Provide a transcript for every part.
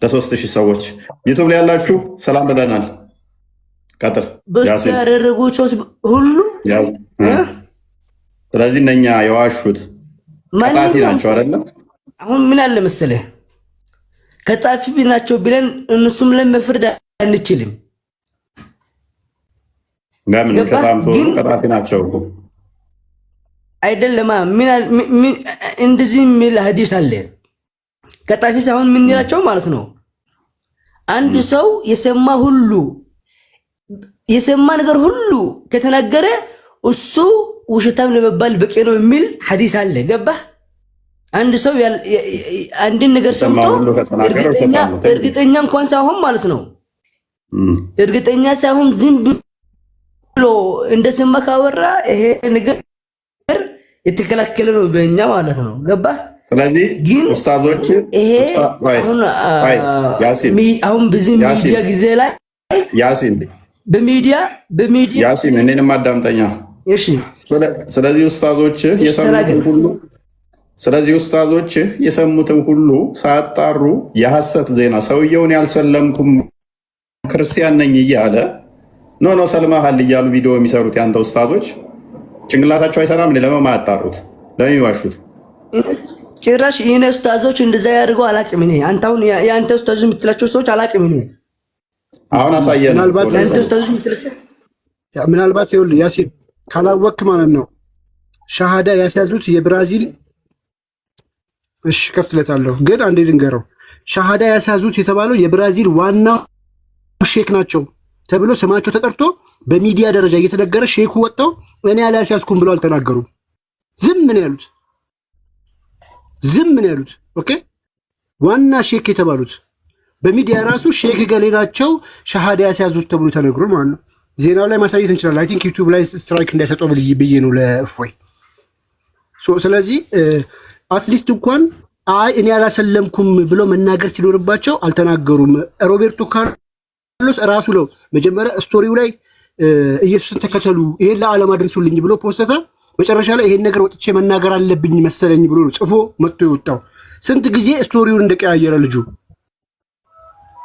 ለ3000 ሰዎች ዩቲዩብ ላይ ያላችሁ ሰላም ብለናል። ቀጥል በስተ ያደረጉት ሁሉ ስለዚህ እነኛ የዋሹት ቀጣፊ ናቸው አይደለም። አሁን ምን አለ መሰለህ ቀጣፊ ናቸው ብለን እነሱም ለመፍረድ አንችልም። ለምን ከታምቶ ቀጣፊ ናቸው አይደለም? ምን እንደዚህ የሚል ሐዲስ አለ። ቀጣፊ ሳይሆን ምን ይላቸው ማለት ነው። አንድ ሰው የሰማ ነገር ሁሉ ከተናገረ እሱ ውሸታም ለመባል በቂ ነው የሚል ሐዲስ አለ። ገባህ? አንድ ሰው አንድን ነገር ሰምቶ እርግጠኛ እንኳን ሳይሆን ማለት ነው እርግጠኛ ሳይሆን ዝም ብሎ እንደሰማ ካወራ ይሄ ነገር የተከለከለ ነው በእኛ ማለት ነው። ገባህ? ስለዚህ ኡስታዞች ይሄ አሁን በዚህ ሚዲያ ጊዜ ላይ ያሲን በሚዲያ ያሲን እኔንም አዳምጠኛ። እሺ ስለዚህ ኡስታዞች የሰሙትን ሁሉ ሳያጣሩ የሐሰት ዜና ሰውየውን ያልሰለምኩም ክርስቲያን ነኝ እያለ ኖ ሰልማሃል እያሉ ቪዲዮ የሚሰሩት ያንተ ኡስታዞች ጭንቅላታቸው አይሰራም። ለምን ማያጣሩት? ለምን ይዋሹት? ጭራሽ ይሄን ኡስታዞች እንደዛ ያደርገው አላቅም። እኔ አንተውን ያንተ ኡስታዞች የምትላቸው ሰዎች አላቅም። እኔ አሁን አሳየን። ያንተ ኡስታዞች የምትላቸው ምናልባት ይኸውልህ ያሲን ካላወቅ ማለት ነው ሻሃዳ ያስያዙት የብራዚል እሺ ከፍትለታለሁ ግን አንዴ ልንገረው። ሻሃዳ ያስያዙት የተባለው የብራዚል ዋና ሼክ ናቸው ተብሎ ስማቸው ተጠርቶ በሚዲያ ደረጃ እየተነገረ ሼኩ ወጣው እኔ አላስያዝኩም ብለው አልተናገሩም። ዝም ምን ያሉት ኦኬ። ዋና ሼክ የተባሉት በሚዲያ ራሱ ሼክ ገሌ ናቸው ሻሃዳ ያስያዙት ተብሎ ተነግሮ ማለት ነው። ዜናው ላይ ማሳየት እንችላለን። አይ ቲንክ ዩቲዩብ ላይ ስትራይክ እንዳይሰጠው ብዬ ነው ለእፎይ። ስለዚህ አትሊስት እንኳን እኔ አላሰለምኩም ብለው መናገር ሲኖርባቸው አልተናገሩም። ሮቤርቶ ካርሎስ ራሱ ነው መጀመሪያ ስቶሪው ላይ ኢየሱስን ተከተሉ ይሄን ለዓለም አድርሱልኝ ብሎ ፖስተታ መጨረሻ ላይ ይሄን ነገር ወጥቼ መናገር አለብኝ መሰለኝ ብሎ ጽፎ መጥቶ ይወጣው። ስንት ጊዜ ስቶሪውን እንደቀያየረ ልጁ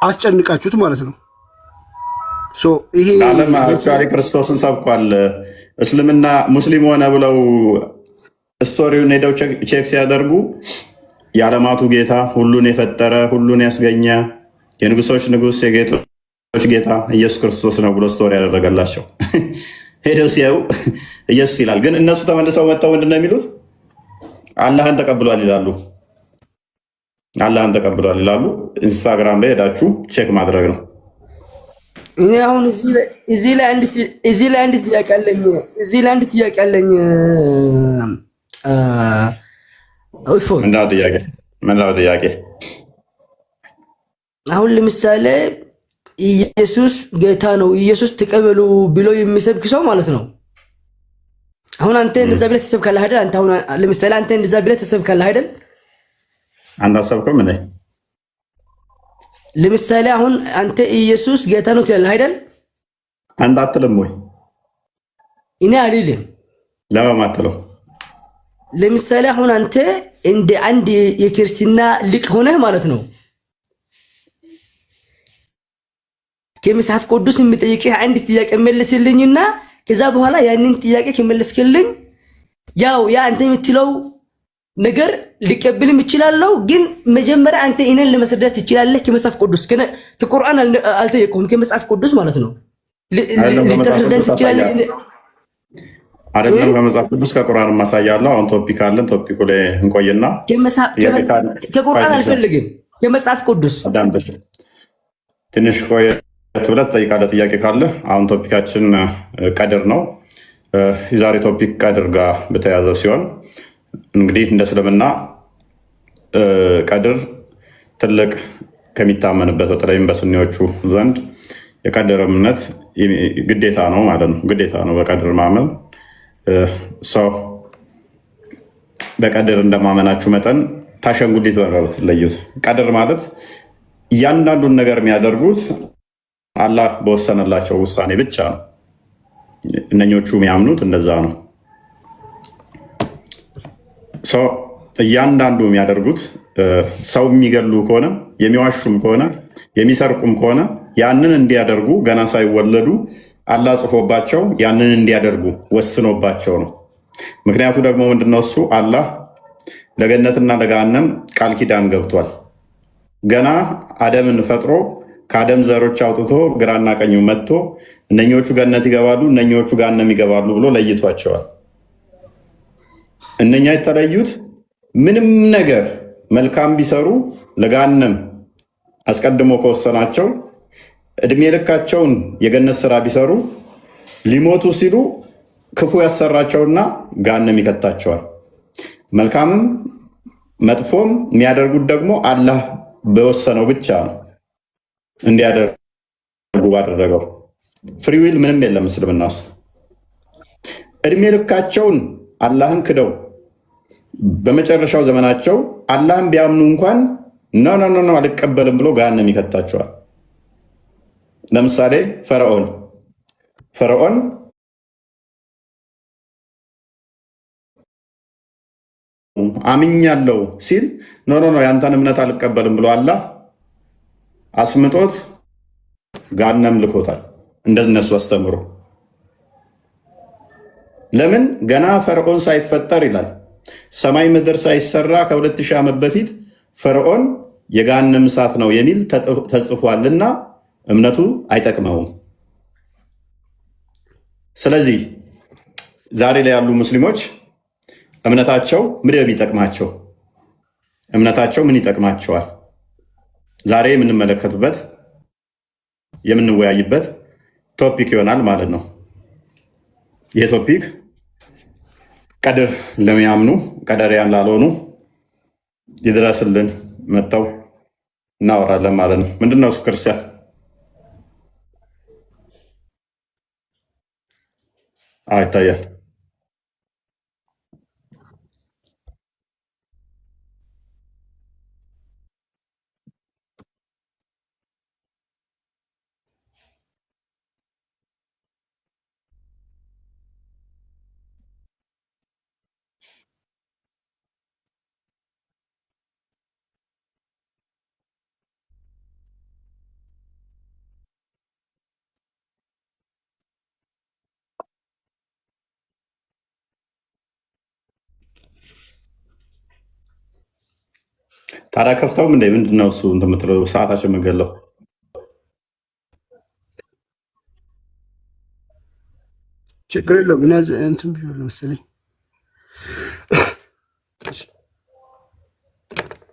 አስጨንቃችሁት ማለት ነው። ይሄ ዓለም አክቹዋሊ ክርስቶስን ሰብኳል። እስልምና ሙስሊም ሆነ ብለው ስቶሪውን ሄደው ቼክ ሲያደርጉ የዓለማቱ ጌታ ሁሉን የፈጠረ ሁሉን ያስገኘ የንጉሶች ንጉስ የጌቶች ጌታ ኢየሱስ ክርስቶስ ነው ብሎ ስቶሪ ያደረገላቸው ሄደው ሲያዩ ኢየሱስ ይላል። ግን እነሱ ተመልሰው መጥተው ምንድን ነው የሚሉት? አላህን ተቀብሏል ይላሉ። አላህን ተቀብሏል ይላሉ። ኢንስታግራም ላይ ሄዳችሁ ቼክ ማድረግ ነው። እኔ አሁን እዚህ ላይ አንድ ጥያቄ አለኝ። እፎይ ምንድነው ጥያቄ? አሁን ለምሳሌ ኢየሱስ ጌታ ነው ኢየሱስ ተቀበሉ ብሎ የሚሰብክ ሰው ማለት ነው። አሁን አንተ እንደዛ ብለህ ተሰብካለህ አይደል? አንተ አሁን ለምሳሌ አንተ እንደዛ ብለህ ተሰብካለህ አይደል? አንተ አሰብከው ምን? ለምሳሌ አሁን አንተ ኢየሱስ ጌታ ነው ትላለህ አይደል? አንተ አትልም ወይ? እኔ አልልም። ለምን አትለው? ለምሳሌ አሁን አንተ እንደ አንድ የክርስትና ሊቅ ሆነህ ማለት ነው ከመጽሐፍ ቅዱስ የሚጠይቅህ አንድ ጥያቄ መልስልኝና ከዛ በኋላ ያንን ጥያቄ ከመለስክልኝ ያው ያ አንተ የምትለው ነገር ሊቀበልም ይችላልው። ግን መጀመሪያ አንተ እኔን ለመስረዳት ትችላለህ ከመጽሐፍ ቅዱስ ከቁርአን አልጠየቅኩም ከመጽሐፍ ቅዱስ ማለት ነው ልታስረዳኝ ትችላለህ አይደለም? ከመጽሐፍ ቅዱስ ከቁርአን ማሳያለሁ። አሁን ቶፒክ አለን። ቶፒኩ ላይ እንቆይና ከቁርአን አልፈልግም ከመጽሐፍ ቅዱስ ትንሽ ቆየት ብለህ ትጠይቃለህ ጥያቄ ካለ። አሁን ቶፒካችን ቀድር ነው። የዛሬ ቶፒክ ቀድር ጋር በተያያዘ ሲሆን እንግዲህ እንደ እስልምና ቀድር ትልቅ ከሚታመንበት በተለይም በሱኒዎቹ ዘንድ የቀድር እምነት ግዴታ ነው ማለት ነው። ግዴታ ነው በቀድር ማመን። ሰው በቀድር እንደማመናችሁ መጠን ታሸንጉሊት ወረሩት ለዩት። ቀድር ማለት እያንዳንዱን ነገር የሚያደርጉት አላህ በወሰነላቸው ውሳኔ ብቻ ነው። እነኞቹ የሚያምኑት እንደዛ ነው። እያንዳንዱ የሚያደርጉት ሰው የሚገሉ ከሆነ የሚዋሹም ከሆነ የሚሰርቁም ከሆነ ያንን እንዲያደርጉ ገና ሳይወለዱ አላህ ጽፎባቸው ያንን እንዲያደርጉ ወስኖባቸው ነው። ምክንያቱ ደግሞ ምንድነው? እሱ አላህ ለገነትና ለገሃነም ቃል ኪዳን ገብቷል። ገና አደምን ፈጥሮ ከአደም ዘሮች አውጥቶ ግራና ቀኙ መጥቶ እነኞቹ ገነት ይገባሉ፣ እነኞቹ ገሃነም ይገባሉ ብሎ ለይቷቸዋል። እነኛ የተለዩት ምንም ነገር መልካም ቢሰሩ ለገሃነም አስቀድሞ ከወሰናቸው እድሜ ልካቸውን የገነት ስራ ቢሰሩ ሊሞቱ ሲሉ ክፉ ያሰራቸውና ገሃነም ይከታቸዋል። መልካምም መጥፎም የሚያደርጉት ደግሞ አላህ በወሰነው ብቻ ነው እንዲያደርጉ ባደረገው። ፍሪዊል ምንም የለም እስልምና ውስጥ። እድሜ ልካቸውን አላህን ክደው በመጨረሻው ዘመናቸው አላህን ቢያምኑ እንኳን ኖ አልቀበልም ብሎ ገሃነም ይከታቸዋል። ለምሳሌ ፈርዖን አምኛለሁ ሲል ኖ ያንተን እምነት አልቀበልም ብሎ አላህ አስምጦት ገሃነም ልኮታል። እንደነሱ አስተምሮ ለምን ገና ፈርዖን ሳይፈጠር ይላል ሰማይ ምድር ሳይሰራ ከ2000 ዓመት በፊት ፈርዖን የገሃነም እሳት ነው የሚል ተጽፏልና እምነቱ አይጠቅመውም። ስለዚህ ዛሬ ላይ ያሉ ሙስሊሞች እምነታቸው ምንድን ነው የሚጠቅማቸው? እምነታቸው ምን ይጠቅማቸዋል? ዛሬ የምንመለከትበት የምንወያይበት ቶፒክ ይሆናል ማለት ነው። ይህ ቶፒክ ቀድር ለሚያምኑ ቀደሪያን ላልሆኑ ይድረስልን መጥተው እናወራለን ማለት ነው። ምንድነው እሱ? ክርስቲያን ይታያል። ታዲያ ከፍተውም እንደ ምንድነው እሱ እንትን የምትለው ሰዓታችን የምንገለው ችግር የለውም። እና እንትን ቢሆን መሰለኝ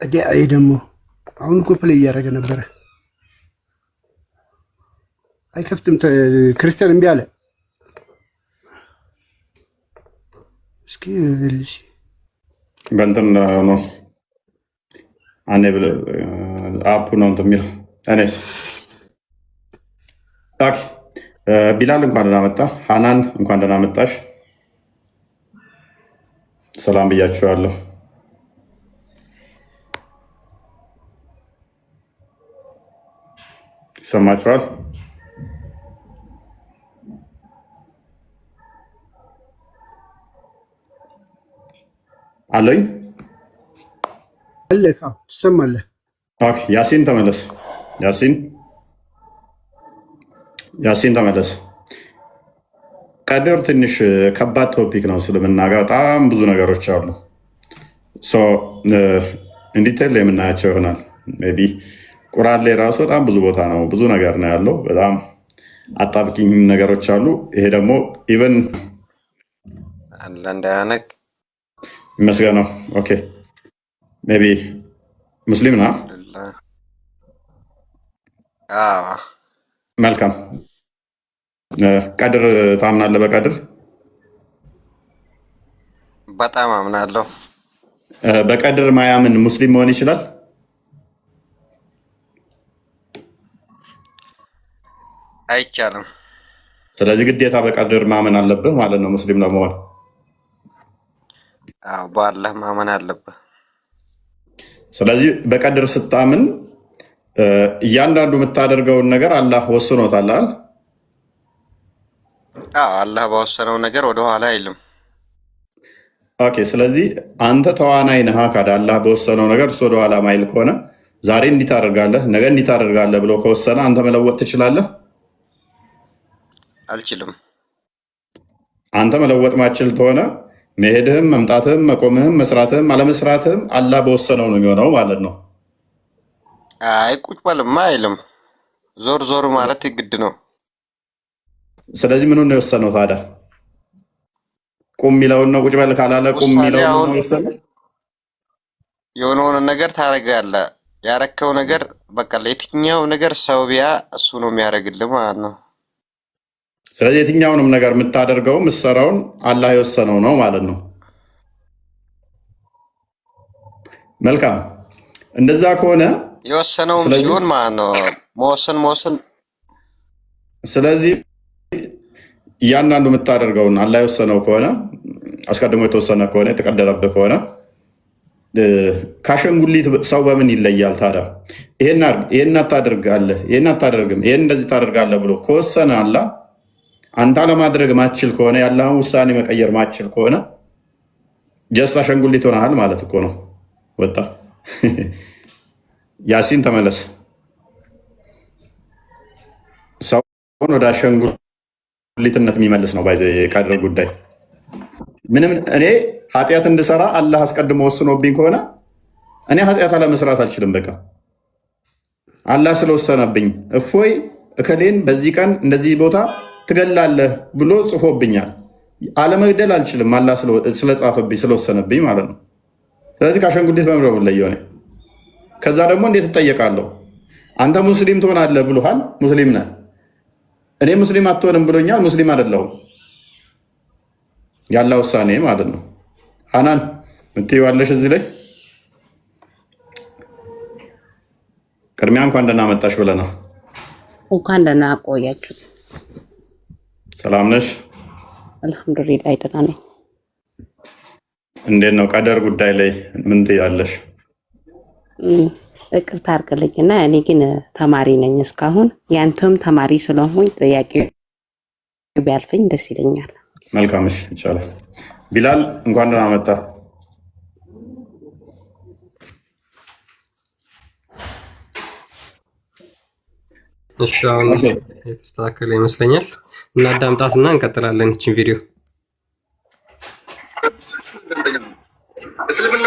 ይሄ ደግሞ አሁን እኮ ፕሌይ እያደረገ ነበረ። አይከፍትም። ክርስቲያን እምቢ አለ። እስኪ በእንትን ነው አፑ ነው እንትን የሚለው እኔስ ቢላል እንኳን ደህና መጣ። ሃናን እንኳን ደህና መጣሽ። ሰላም ብያችኋለሁ። ይሰማችኋል? አለኝ አለ ትሰማለህ? ያሲን ተመለስ። ያሲን ተመለስ። ቀድር ትንሽ ከባድ ቶፒክ ነው። እስልምና ጋር በጣም ብዙ ነገሮች አሉ። እንዲቴል የምናያቸው ይሆናል። ሜይ ቢ ቁርአን ላይ ራሱ በጣም ብዙ ቦታ ነው፣ ብዙ ነገር ነው ያለው። በጣም አጣብቂኝ ነገሮች አሉ። ይሄ ደግሞ ኢቨን እንዳያነቅ ይመስገነው። ኦኬ ሜይ ቢ ሙስሊም ና መልካም። ቀድር ታምናለህ? በቀድር በጣም አምናለሁ። በቀድር ማያምን ሙስሊም መሆን ይችላል? አይቻልም። ስለዚህ ግዴታ በቀድር ማመን አለብህ ማለት ነው ሙስሊም ለመሆን። በአላህ ማመን አለብህ። ስለዚህ በቀድር ስታምን እያንዳንዱ የምታደርገውን ነገር አላህ ወስኖታል። አላህ በወሰነው ነገር ወደኋላ አይልም። ኦኬ። ስለዚህ አንተ ተዋናይ ነህ። ካዳ አላህ በወሰነው ነገር እሱ ወደኋላ ማይል ከሆነ ዛሬ እንዲህ ታደርጋለህ፣ ነገ እንዲህ ታደርጋለህ ብሎ ከወሰነ አንተ መለወጥ ትችላለህ? አልችልም። አንተ መለወጥ ማችል ከሆነ መሄድህም፣ መምጣትህም፣ መቆምህም፣ መስራትህም አለመስራትህም አላህ በወሰነው ነው የሚሆነው ማለት ነው። አይ ቁጭ በልማ አይልም። ዞር ዞር ማለት ግድ ነው። ስለዚህ ምኑን ነው የወሰነው ታዲያ? ቁም የሚለውን ነው? ቁጭ በል ካላለ ቁም የሚለውን ነው የወሰነው? የሆነውን ነገር ታደርጋለህ። ያረከው ነገር በቃ ለየትኛው ነገር ሰው ቢያ እሱ ነው የሚያደርግልህ ማለት ነው። ስለዚህ የትኛውንም ነገር የምታደርገው ምሰራውን አላህ የወሰነው ነው ማለት ነው። መልካም። እንደዛ ከሆነ የወሰነውም ሲሆን ማለት ነው መወሰን። ስለዚህ እያንዳንዱ የምታደርገውን አላህ የወሰነው ከሆነ አስቀድሞ የተወሰነ ከሆነ የተቀደረብህ ከሆነ ካሸንጉሊት ሰው በምን ይለያል ታዲያ? ይሄን አታደርጋለህ፣ ይሄን አታደርግም፣ ይሄን እንደዚህ ታደርጋለህ ብሎ ከወሰነ አላህ አንተ ለማድረግ ማችል ከሆነ ያለህን ውሳኔ መቀየር ማችል ከሆነ ጀስት አሸንጉሊት ሆነሃል ማለት እኮ ነው። ወጣ ያሲን ተመለስ። ሰውን ወደ አሸንጉሊትነት የሚመልስ ነው ባይዘ የቀድር ጉዳይ። ምንም እኔ ኃጢአት እንድሰራ አላህ አስቀድሞ ወስኖብኝ ከሆነ እኔ ኃጢአት አለመስራት አልችልም። በቃ አላህ ስለወሰነብኝ እፎይ እከሌን በዚህ ቀን እንደዚህ ቦታ ትገላለህ ብሎ ጽፎብኛል። አለመግደል አልችልም፣ አላህ ስለጻፈብኝ ስለወሰነብኝ ማለት ነው። ስለዚህ ከአሸንጉሊት በምረው ለየው ነኝ። ከዛ ደግሞ እንዴት እጠየቃለሁ? አንተ ሙስሊም ትሆናለህ ብሎሃል፣ ሙስሊም ነህ። እኔ ሙስሊም አትሆንም ብሎኛል፣ ሙስሊም አይደለሁም። ያላ ውሳኔ ማለት ነው። ሐናን ምትይዋለሽ እዚህ ላይ ቅድሚያ እንኳን ደህና መጣሽ ብለናል። እንኳን ደህና ቆያችሁት። ሰላም ነሽ? አልሐምዱሊላህ ደህና ነኝ። እንዴት ነው ቀደር ጉዳይ ላይ ምን ትያለሽ? ይቅርታ አድርግልኝና እኔ ግን ተማሪ ነኝ እስካሁን። ያንተም ተማሪ ስለሆንኩኝ ጥያቄ ቢያልፈኝ ደስ ይለኛል። መልካም እሺ፣ ይቻላል። ቢላል እንኳን ደህና መጣ። እሺ፣ አሁን የተስተካከለ ይመስለኛል። እናዳምጣትና እንቀጥላለን እቺን ቪዲዮ። እስልምና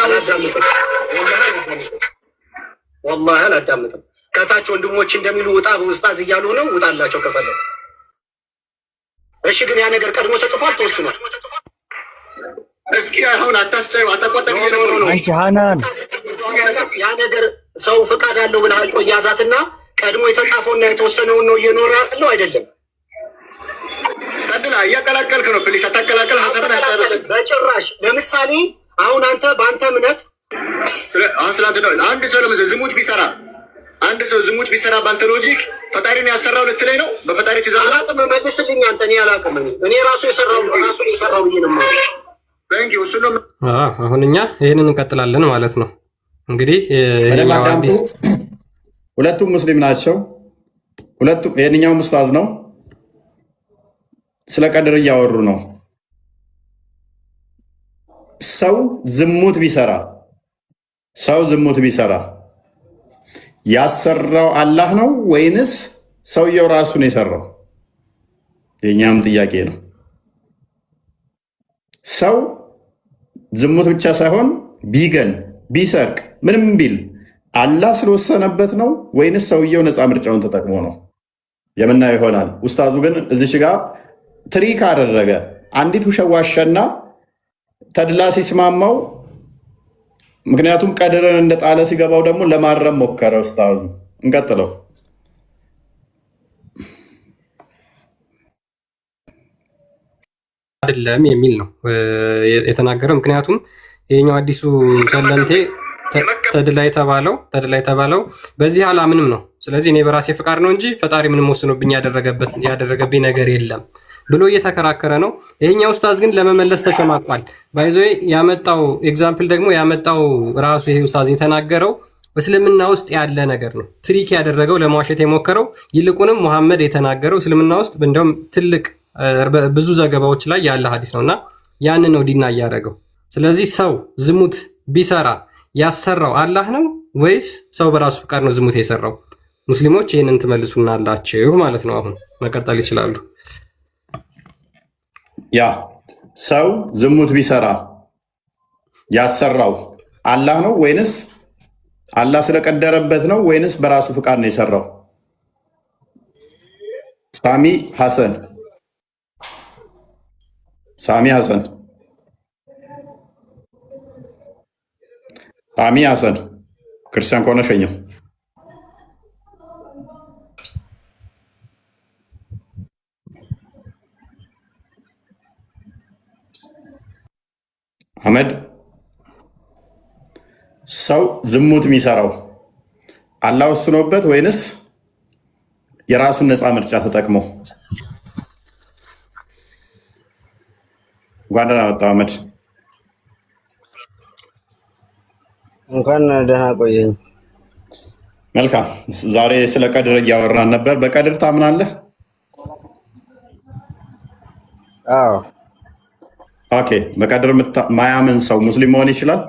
ወላሂ አላዳምጥም። ከታች ወንድሞች እንደሚሉ ውጣ በውስጣዝ እያሉ ነው። ውጣላቸው ከፈለጉ። እሺ፣ ግን ያ ነገር ቀድሞ ተጽፏል፣ ተወስኗል። እስኪ አሁን አታስጨዩ፣ አታቆጠብ። ያ ነገር ሰው ፍቃድ አለው ብለህ አልቆ ያዛትና ቀድሞ የተጻፈውና የተወሰነውን ነው እየኖረ ያለው አይደለም። ቀድላ እያቀላቀልክ ነው። ፕሊስ አታቀላቀል። ሀሳብን አስተላልፍ በጭራሽ። ለምሳሌ አሁን አንተ በአንተ እምነት አሁን ስላንተ ነው። አንድ ሰው ለምሳሌ ዝሙት ቢሰራ በአንተ ሎጂክ ፈጣሪን ያሰራው ልትለኝ ነው? በፈጣሪ ትእዛዝ አላውቅም። መልስልኝ አንተ። እኔ አላውቅም። እኔ ራሱ የሰራው ብዬ ነው ማለት ነው። እሱ ነው። አሁን እኛ ይህንን እንቀጥላለን ማለት ነው። እንግዲህ ሁለቱም ሙስሊም ናቸው። ሁለቱም የትኛውም ኡስታዝ ነው። ስለ ቀድር እያወሩ ነው። ሰው ዝሙት ቢሰራ ያሰራው አላህ ነው ወይንስ ሰውየው ራሱ ነው የሰራው? የኛም ጥያቄ ነው። ሰው ዝሙት ብቻ ሳይሆን ቢገል፣ ቢሰርቅ፣ ምንም ቢል አላህ ስለወሰነበት ነው ወይንስ ሰውየው ነፃ ምርጫውን ተጠቅሞ ነው? የምናየው ይሆናል። ኡስታዙ ግን እዚች ጋር ትሪክ አደረገ። አንዲት ውሸዋሸና ተድላ ሲስማማው፣ ምክንያቱም ቀድርን እንደጣለ ሲገባው ደግሞ ለማረም ሞከረ ኡስታዙ። እንቀጥለው። አይደለም የሚል ነው የተናገረው። ምክንያቱም ይሄኛው አዲሱ ሰለምቴ ተድላ የተባለው በዚህ አላምንም ነው። ስለዚህ እኔ በራሴ ፍቃድ ነው እንጂ ፈጣሪ ምንም ወስኖብኝ ያደረገብኝ ነገር የለም ብሎ እየተከራከረ ነው። ይሄኛው ኡስታዝ ግን ለመመለስ ተሸማቋል። ባይዞ ያመጣው ኤግዛምፕል ደግሞ ያመጣው ራሱ ይሄ ኡስታዝ የተናገረው እስልምና ውስጥ ያለ ነገር ነው። ትሪክ ያደረገው ለመዋሸት የሞከረው ይልቁንም ሙሐመድ የተናገረው እስልምና ውስጥ እንደውም ትልቅ ብዙ ዘገባዎች ላይ ያለ ሐዲስ ነውና ያንን ነው ዲና እያደረገው። ስለዚህ ሰው ዝሙት ቢሰራ ያሰራው አላህ ነው ወይስ ሰው በራሱ ፍቃድ ነው ዝሙት የሰራው? ሙስሊሞች ይህንን ትመልሱናላችሁ ማለት ነው። አሁን መቀጠል ይችላሉ። ያ ሰው ዝሙት ቢሰራ ያሰራው አላህ ነው ወይንስ አላህ ስለቀደረበት ነው ወይንስ በራሱ ፍቃድ ነው የሰራው? ሳሚ ሐሰን ሳሚ ሐሰን ክርስቲያን ከሆነ ሸኘው። አህመድ ሰው ዝሙት የሚሰራው አላህ ወስኖበት ወይንስ የራሱን ነፃ ምርጫ ተጠቅሞ? እንኳን ደህና መጣህ አህመድ። እንኳን ደህና ቆየኝ። መልካም። ዛሬ ስለ ቀድር እያወራን ነበር። በቀድር ታምናለህ? አዎ። ኦኬ። በቀድር ማያምን ሰው ሙስሊም መሆን ይችላል?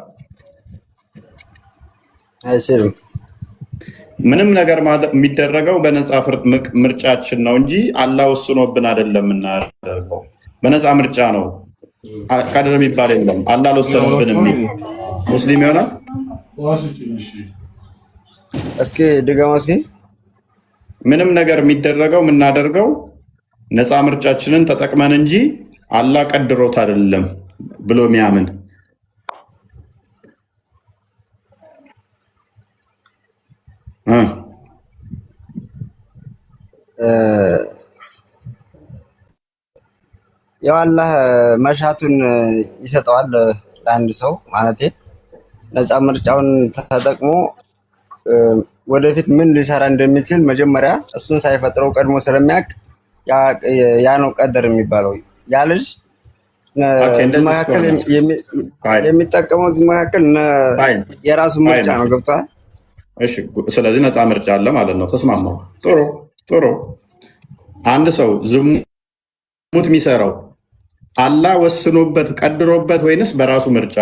አይችልም። ምንም ነገር የሚደረገው በነፃ ምርጫችን ነው እንጂ አላህ ወስኖብን አይደለም የምናደርገው። በነፃ ምርጫ ነው። ቀድር የሚባል የለም። አላህ አልወሰነብንም የሚል ሙስሊም ይሆናል? እስኪ ድገማ እስኪ። ምንም ነገር የሚደረገው የምናደርገው ነፃ ምርጫችንን ተጠቅመን እንጂ አላህ ቀድሮት አይደለም ብሎ የሚያምን ያው አላህ መሻቱን ይሰጠዋል ለአንድ ሰው ማለት ነፃ ምርጫውን ተጠቅሞ ወደፊት ምን ሊሰራ እንደሚችል መጀመሪያ እሱን ሳይፈጥረው ቀድሞ ስለሚያውቅ ያ ነው ቀደር የሚባለው። ያ ልጅ መካከል የሚጠቀመው እዚህ መካከል የራሱ ምርጫ ነው። ገብቷል? እሺ፣ ስለዚህ ነፃ ምርጫ አለ ማለት ነው። ተስማማው። ጥሩ። አንድ ሰው ዝሙት የሚሰራው አላህ ወስኖበት ቀድሮበት ወይንስ በራሱ ምርጫ?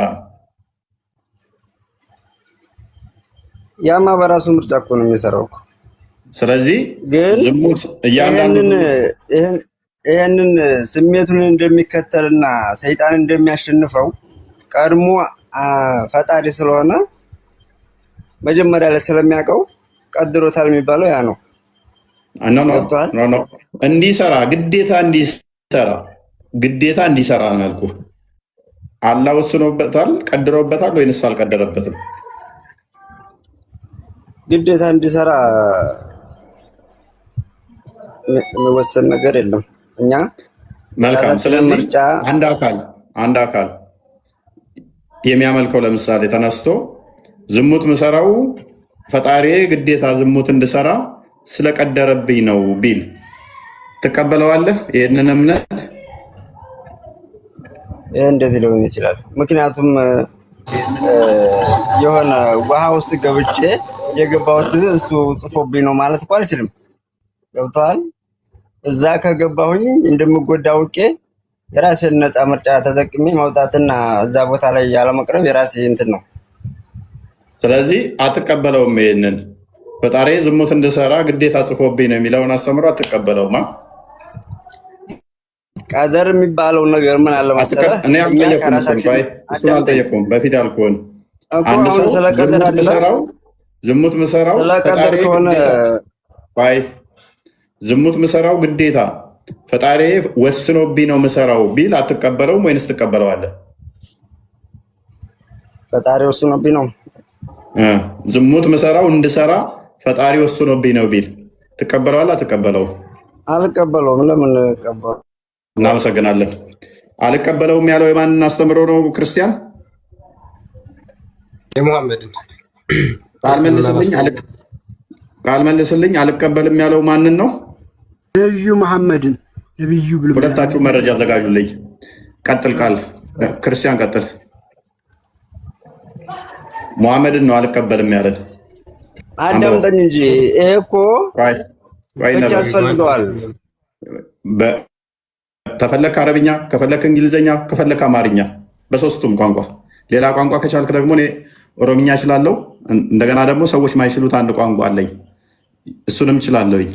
ያማ በራሱ ምርጫ እኮ ነው የሚሰራው። ስለዚህ ግን ዝሙት ይህንን ስሜቱን እንደሚከተልና ሰይጣን እንደሚያሸንፈው ቀድሞ ፈጣሪ ስለሆነ መጀመሪያ ላይ ስለሚያውቀው ቀድሮታል የሚባለው ያ ነው። እንዲሰራ ግዴታ እንዲሰራ ነው ያልኩህ። አላህ ወስኖበታል ቀድሮበታል ወይንስ አልቀደረበትም? ግዴታ እንዲሰራ የሚወሰን ነገር የለም። እኛ መልካም። ስለዚህ አንድ አካል የሚያመልከው ለምሳሌ ተነስቶ ዝሙት ምሰራው ፈጣሪ ግዴታ ዝሙት እንድሰራ ስለቀደረብኝ ነው ቢል ትቀበለዋለህ? ይህንን እምነት እንዴት ሊሆን ይችላል? ምክንያቱም የሆነ ውሃ ውስጥ ገብቼ የገባሁት እሱ ጽፎብኝ ነው ማለት እኮ አልችልም። ገብቶሃል? እዛ ከገባሁኝ እንደምጎዳ አውቄ የራሴን ነፃ ምርጫ ተጠቅሜ መውጣትና እዛ ቦታ ላይ ያለመቅረብ የራሴ እንትን ነው። ስለዚህ አትቀበለውም። ይሄንን ፈጣሪ ዝሙት እንድሰራ ግዴታ ጽፎብኝ ነው የሚለውን አስተምሮ አትቀበለውማ። ቀደር የሚባለው ነገር ምን አለ መሰለህ? እሱን አልጠየቁም። በፊት ያልኩህን አንድ ሰው ዝሙት ምሰራው ስለቀደር ከሆነ ዝሙት ምሰራው ግዴታ ፈጣሪ ወስኖብኝ ነው ምሰራው ቢል አትቀበለውም ወይንስ ትቀበለዋለህ? ፈጣሪ ወስኖብኝ ነው ዝሙት ምሰራው እንድሰራ ፈጣሪ ወስኖብኝ ነው ቢል ትቀበለዋለህ? አትቀበለውም? አልቀበለውም። ለምን ቀበለው? እናመሰግናለን። አልቀበለውም ያለው የማንን አስተምሮ ነው? ክርስቲያን የሙሐመድን ቃል መልስልኝ። አልቀበልም ያለው ማንን ነው? ነቢዩ መሐመድን። ነቢዩ ብሎ ሁለታችሁ መረጃ አዘጋጁልኝ። ቀጥል። ቃል ክርስቲያን ቀጥል። ሙሐመድን ነው አልቀበልም ያለን። አዳምጠኝ እንጂ ይሄ እኮ ፍቺ ያስፈልገዋል። ከፈለክ አረብኛ፣ ከፈለክ እንግሊዝኛ፣ ከፈለክ አማርኛ በሶስቱም ቋንቋ። ሌላ ቋንቋ ከቻልክ ደግሞ እኔ ኦሮምኛ እችላለሁ። እንደገና ደግሞ ሰዎች ማይችሉት አንድ ቋንቋ አለኝ፣ እሱንም እችላለሁኝ።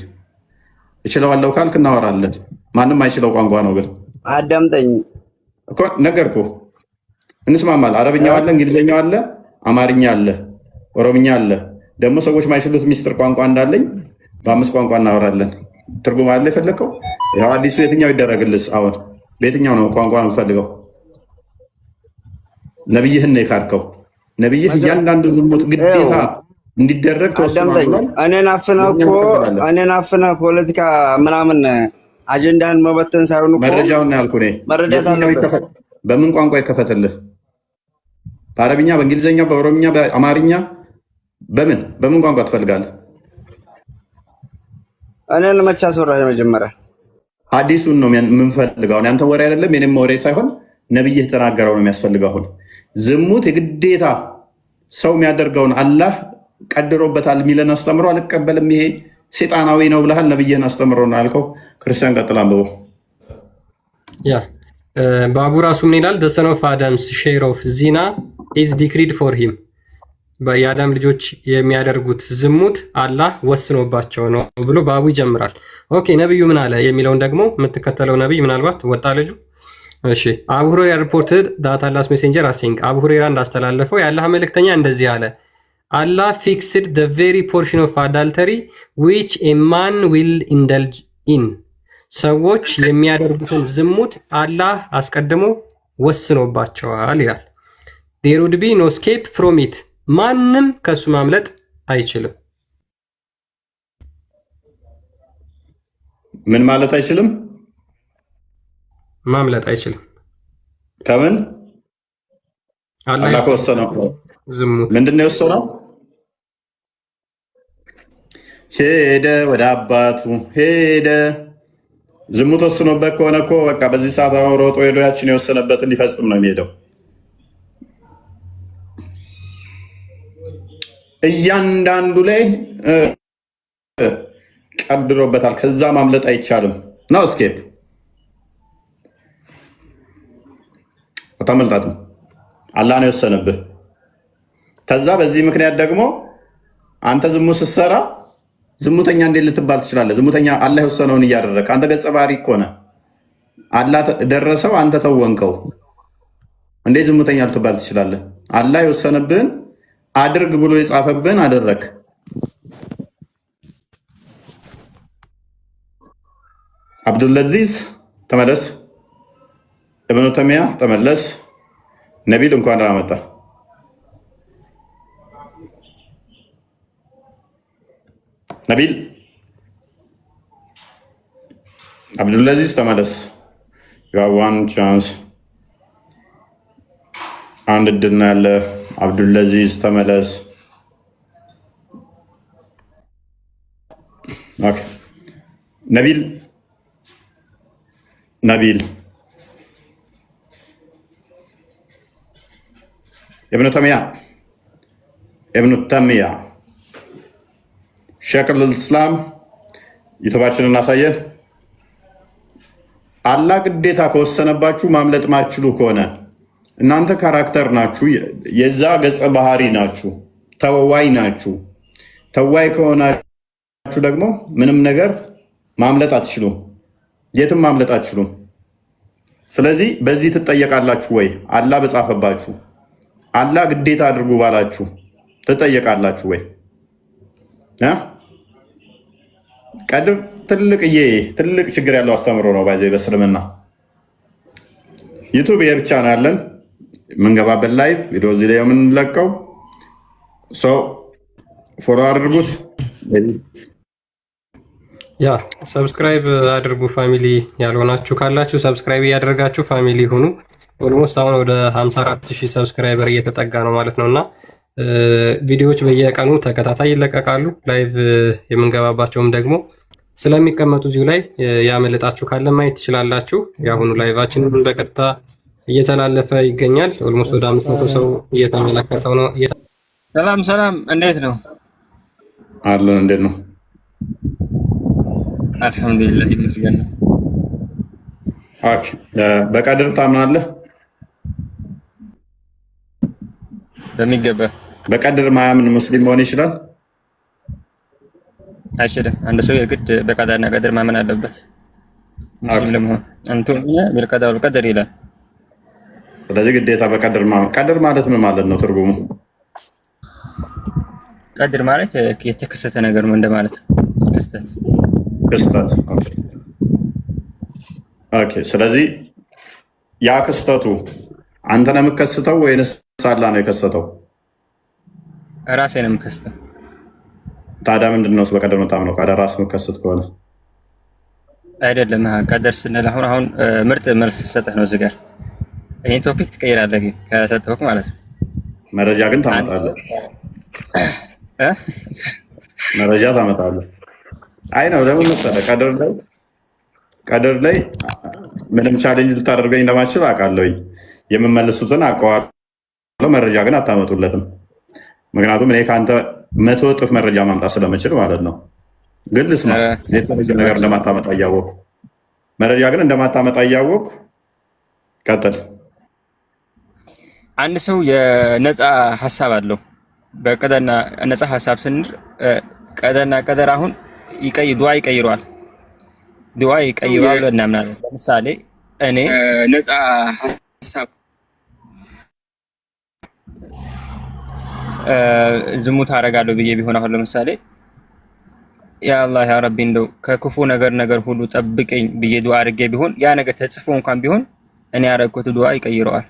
እችለዋለሁ ካልክ እናወራለን። ማንም አይችለው ቋንቋ ነው ግን አዳምጠኝ እኮ ነገርኩህ። እንስማማል። አረብኛው አለ፣ እንግሊዝኛው አለ፣ አማርኛ አለ፣ ኦሮምኛ አለ። ደግሞ ሰዎች ማይችሉት ሚስጥር ቋንቋ እንዳለኝ በ5 ቋንቋ እናወራለን። ትርጉም አለ የፈለግከው? ያው አዲሱ የትኛው ይደረግልስ? አሁን በየትኛው ነው ቋንቋ ነው የምፈልገው? ነብይህን ነው የካድከው። ነብይህ እያንዳንዱ ዝሙት ግዴታ እንዲደረግ ተወስኗል። እኔን አፍነህ ፖለቲካ ምናምን አጀንዳህን መበተን ሳይሆን እኮ መረጃውን ነው ያልኩህ። በምን ቋንቋ ይከፈትልህ? በአረብኛ፣ በእንግሊዝኛ፣ በኦሮምኛ፣ በአማርኛ በምን ቋንቋ ትፈልጋለህ? እኔን መቼ አስወራህ? መጀመሪያ ሐዲሱን ነው የምንፈልገው። ያንተ ወሬ አይደለም፣ የኔም ወሬ ሳይሆን ነብይህ ተናገረው ነው የሚያስፈልገው። አሁን ዝሙት የግዴታ ሰው የሚያደርገውን አላህ ቀድሮበታል የሚለን አስተምሮ አልቀበልም፣ ይሄ ሴጣናዊ ነው ብለሃል። ነብይህን አስተምሮ ነው ያልከው። ክርስቲያን ቀጥል፣ አንብበው። ያ ባቡ ራሱ ምን ይላል? the son of Adam's share of zina is decreed for him የአዳም ልጆች የሚያደርጉት ዝሙት አላህ ወስኖባቸው ነው ብሎ ባቡ ይጀምራል። ኦኬ ነብዩ ምን አለ የሚለውን ደግሞ የምትከተለው ነብይ ምናልባት ወጣ ልጁ። እሺ አቡ ሁረይራ ሪፖርትድ ዳት አላህስ ሜሴንጀር አሲንግ አቡ ሁረይራ እንዳስተላለፈው የአላህ መልእክተኛ እንደዚህ አለ Allah fixed the very portion of adultery which a man will indulge in ሰዎች የሚያደርጉትን ዝሙት አላህ አስቀድሞ ወስኖባቸዋል ይላል። there would be no escape from it ማንም ከሱ ማምለጥ አይችልም። ምን ማለት አይችልም? ማምለጥ አይችልም። ከምን? አላህ ከወሰነው ዝሙት ምንድን ነው የወሰነው? ሄደ ወደ አባቱ ሄደ። ዝሙት ወስኖበት ከሆነ እኮ በቃ በዚህ ሰዓት አሁን ሮጦ ሄዶ ያችን የወሰነበትን ሊፈጽም ነው የሚሄደው። እያንዳንዱ ላይ ቀድሮበታል። ከዛ ማምለጥ አይቻልም። ነው እስኬፕ አታመልጣትም። አላህ ነው የወሰነብህ። ከዛ በዚህ ምክንያት ደግሞ አንተ ዝሙት ስትሰራ ዝሙተኛ እንዴት ልትባል ትችላለህ? ዝሙተኛ አላህ የወሰነውን እያደረግህ አንተ ገጸ ባህሪ እኮ ነህ። አላህ ደረሰው፣ አንተ ተወንከው። እንዴት ዝሙተኛ ልትባል ትችላለህ? አላህ የወሰነብህን አድርግ ብሎ የጻፈብህን አደረግ። አብዱልአዚዝ ተመለስ፣ እብኑ ተሚያ ተመለስ። ነቢል እንኳን ደህና መጣ። ነቢል አብዱልአዚዝ ተመለስ። ዋን ቻንስ አንድ እድል ነው ያለ። አብዱልአዚዝ ተመለስ። ኦኬ ነቢል እብኑ ተሚያ ሸክል ልእስላም ዩቱባችንን እናሳየን። አላህ ግዴታ ከወሰነባችሁ ማምለጥ ማችሉ ከሆነ እናንተ ካራክተር ናችሁ፣ የዛ ገጸ ባህሪ ናችሁ፣ ተዋይ ናችሁ። ተዋይ ከሆናችሁ ደግሞ ምንም ነገር ማምለጥ አትችሉም፣ የትም ማምለጥ አትችሉም። ስለዚህ በዚህ ትጠየቃላችሁ ወይ? አላህ በጻፈባችሁ አላህ ግዴታ አድርጉ ባላችሁ ትጠየቃላችሁ ወይ? ቀድር ትልቅ ችግር ያለው አስተምሮ ነው። ባይዘ በእስልምና ዩቱብ የብቻ ነው ያለን የምንገባበት ላይቭ ቪዲዮ እዚህ ላይ የምንለቀው ሰው ፎሎ አድርጉት። ያ ሰብስክራይብ አድርጉ። ፋሚሊ ያልሆናችሁ ካላችሁ ሰብስክራይብ እያደረጋችሁ ፋሚሊ ሁኑ። ኦልሞስት አሁን ወደ 54000 ሰብስክራይበር እየተጠጋ ነው ማለት ነውና ቪዲዮዎች በየቀኑ ተከታታይ ይለቀቃሉ። ላይቭ የምንገባባቸውም ደግሞ ስለሚቀመጡ እዚሁ ላይ ያመለጣችሁ ካለ ማየት ትችላላችሁ። የአሁኑ ላይቫችን በቀጥታ እየተላለፈ ይገኛል። ኦልሞስት ወደ 500 ሰው እየተመለከተው ነው። ሰላም፣ እንዴት ነው? አለን። እንዴት ነው? አልሐምዱሊላህ ይመስገን ነው። በቀድር ታምናለህ? በሚገባ በቀድር ማያምን ሙስሊም መሆን ይችላል? አይችልም። አንድ ሰው የግድ በቀዳና ቀድር ማመን አለበት ሙስሊም ለመሆን። አንቱም ቢልቀዳ ወልቀድር ይላል። ስለዚህ ግዴታ በቀድር ማመን። ቀድር ማለት ምን ማለት ነው ትርጉሙ? ቀድር ማለት የተከሰተ ነገር ነው እንደማለት ነው። ክስተት። ኦኬ። ስለዚህ ያ ክስተቱ አንተ ነው የምከስተው ወይንስ አላህ ነው የከሰተው? ራሴ ነው የምከስተው። ታዲያ ምንድን ነው በቀደር የምታምነው? ቀደር ራስ የምከስት ከሆነ አይደለም። ቀደር ስንል አሁን ምርጥ መልስ ሰጠህ ነው እዚህ ጋር። ይሄን ቶፒክ ትቀይራለህ ግን ከሰጠሁህ ማለት ነው። መረጃ ግን ታመጣለህ። መረጃ ታመጣለህ። አይ ነው ለምን መሰለህ ቀደር ላይ ምንም ቻሌንጅ ልታደርገኝ እንደማትችል አውቃለሁኝ። የምመልሱትን አውቀዋለሁ። መረጃ ግን አታመጡለትም። ምክንያቱም እኔ ከአንተ 100 እጥፍ መረጃ ማምጣት ስለምችል ማለት ነው። ግን ልስማ፣ የተለየ ነገር እንደማታመጣ እያወቅሁ መረጃ ግን እንደማታመጣ እያወቅሁ ቀጥል። አንድ ሰው የነፃ ሀሳብ አለው። በቀደና ነፃ ሀሳብ ስንል ቀደና ቀደር አሁን ዱዓ ይቀይረዋል። ዱዓ ይቀይረዋል እናምናለን። ለምሳሌ እኔ ነፃ ሀሳብ ዝሙት አደርጋለሁ ብዬ ቢሆን አሁን ለምሳሌ ያ አላህ ያ ረቢ እንደው ከክፉ ነገር ሁሉ ጠብቀኝ ብዬ ዱዓ አድርጌ ቢሆን ያ ነገር ተጽፎ እንኳን ቢሆን እኔ ያደረኩት ዱዓ ይቀይረዋል።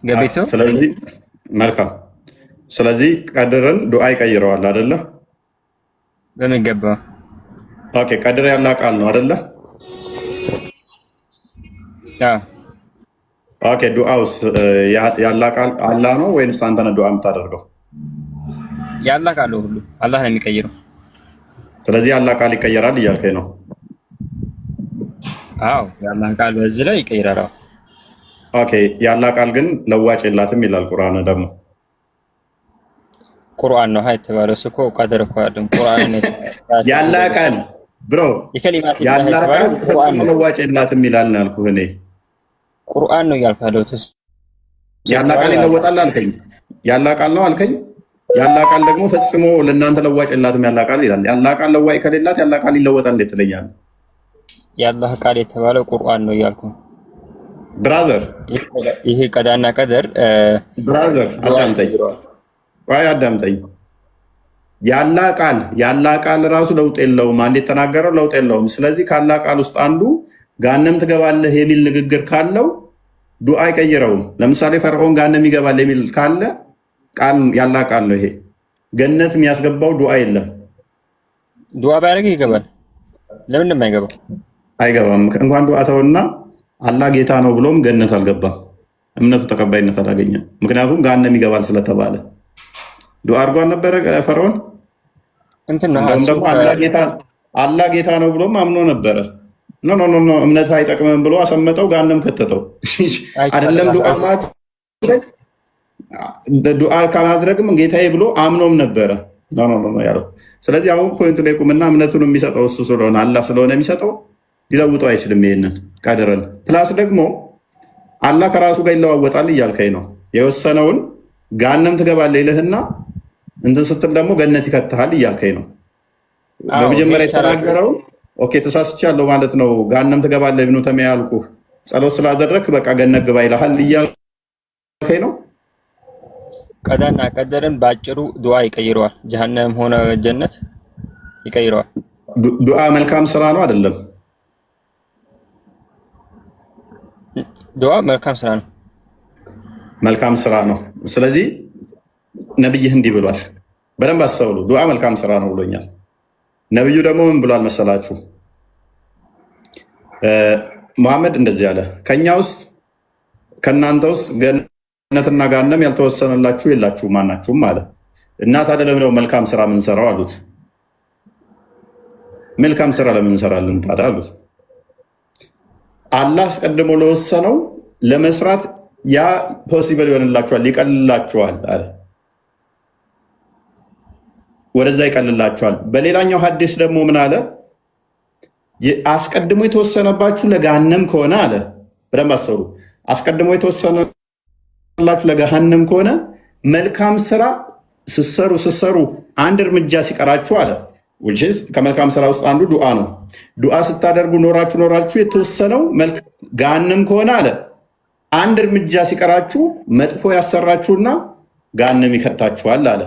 ገቤቶ ስለዚህ መልካም። ስለዚህ ቀድርን ዱዓ ይቀይረዋል አይደለ? በሚገባ ኦኬ። ቀድር ያለ ቃል ነው አይደለ? ኦኬ። ዱዓውስ ያለ ቃል አላህ ነው ወይንስ አንተ ነህ ዱዓ የምታደርገው? ያለ ቃል ሁሉ አላህ ነው የሚቀይረው። ስለዚህ ያለ ቃል ይቀየራል እያልከኝ ነው? አዎ ያለ ቃል በዚህ ላይ ይቀይራል። ኦኬ። ያለ ቃል ግን ለዋጭ የላትም ይላል ቁርአን። ደግሞ ቁርአን ነው የተባለው እኮ ቀደር እኮ አይደለም ቁርአን ነው ያለ ቃል ብሮ ያለ ቃል ፈጽሞ ለዋጭ የላትም ይላል ነው ያልኩህ እኔ። ቁርአን ነው ያልካለው ያለ ቃል ይለወጣል አልከኝ። ያለ ቃል ነው አልከኝ። ያለ ቃል ደግሞ ፈጽሞ ለእናንተ ለዋጭ የላትም ያለ ቃል ይላል። ያለ ቃል ለዋጭ ከሌላት ያለ ቃል ይለወጣል እንዴት ትለኛለህ? ያለ ቃል የተባለው ቁርአን ነው ያልኩ ብራዘር። ይሄ ቀዳና ቀደር ብራዘር አዳምጠኝ። ያለ ቃል ራሱ ለውጥ የለውም። አንዴ የተናገረው ለውጥ የለውም። ስለዚህ ካለ ቃል ውስጥ አንዱ ጋነም ትገባለህ የሚል ንግግር ካለው ዱዓ አይቀይረውም። ለምሳሌ ፈርዖን ጋነም ይገባል የሚል ካለ ቃል ያለ ቃል ነው። ይሄ ገነት የሚያስገባው ዱዓ የለም። ዱዓ ባያደርግ ይገባል። ለምን እንደማይገባው አይገባም። እንኳን ዱዓ ተውና አላህ ጌታ ነው ብሎም ገነት አልገባም። እምነቱ ተቀባይነት አላገኘም። ምክንያቱም ጋነም ይገባል ስለተባለ ዱዓ አድርጓል ነበረ ፈርዖን። ደግሞ አላህ ጌታ ነው ብሎም አምኖ ነበረ። ኖ እምነት አይጠቅምም ብሎ አሰመጠው፣ ጋነም ከተተው። አይደለም ዱዓ ከማድረግም ጌታዬ ብሎ አምኖም ነበረ ያለው። ስለዚህ አሁን ፖይንቱ ላይ ቁምና እምነቱን የሚሰጠው እሱ ስለሆነ አላህ ስለሆነ የሚሰጠው ሊለውጠው አይችልም። ይሄንን ቀድረን ፕላስ ደግሞ አላህ ከራሱ ጋር ይለዋወጣል እያልከኝ ነው። የወሰነውን ጋነም ትገባለህ ይልህና እንትን ስትል ደግሞ ገነት ይከትሃል እያልከኝ ነው። በመጀመሪያ የተናገረው ኦኬ ተሳስቻለሁ ማለት ነው። ጋነም ትገባለህ ብኑ ተሚያ ያልኩህ ጸሎት ስላደረግክ በቃ ገነት ግባ ይልሃል እያልከኝ ነው። ቀዳና ቀደርን ባጭሩ ዱዓ ይቀይረዋል። ጀሃነም ሆነ ጀነት ይቀይረዋል። ዱዓ መልካም ስራ ነው አይደለም? ዱዓ መልካም ስራ ነው። መልካም ስራ ነው። ስለዚህ ነብይህ እንዲህ ብሏል። በደንብ አስተውሉ። ዱዓ መልካም ስራ ነው ብሎኛል። ነብዩ ደግሞ ምን ብሏል መሰላችሁ? መሐመድ እንደዚህ አለ፣ ከኛ ውስጥ ከእናንተ ውስጥ ገነትና ጋነም ያልተወሰነላችሁ የላችሁም ማናችሁም አለ። እና ታዲያ ለምን ነው መልካም ስራ የምንሰራው አሉት። መልካም ስራ ለምን እንሰራለን ታዲያ አሉት። አላህ አስቀድሞ ለወሰነው ለመስራት ያ ፖሲብል ይሆንላችኋል፣ ይቀልላችኋል አለ። ወደዛ ይቀልላችኋል። በሌላኛው ሐዲስ ደግሞ ምን አለ? አስቀድሞ የተወሰነባችሁ ለጋነም ከሆነ አለ። በደንብ አስተውሉ። አስቀድሞ የተወሰነ የተወሰነላችሁ ለገሃነም ከሆነ መልካም ስራ ስሰሩ አንድ እርምጃ ሲቀራችሁ አለ። ከመልካም ስራ ውስጥ አንዱ ዱዓ ነው። ዱዓ ስታደርጉ ኖራችሁ የተወሰነው ገሃነም ከሆነ አለ አንድ እርምጃ ሲቀራችሁ መጥፎ ያሰራችሁና ገሃነም ይከታችኋል አለ።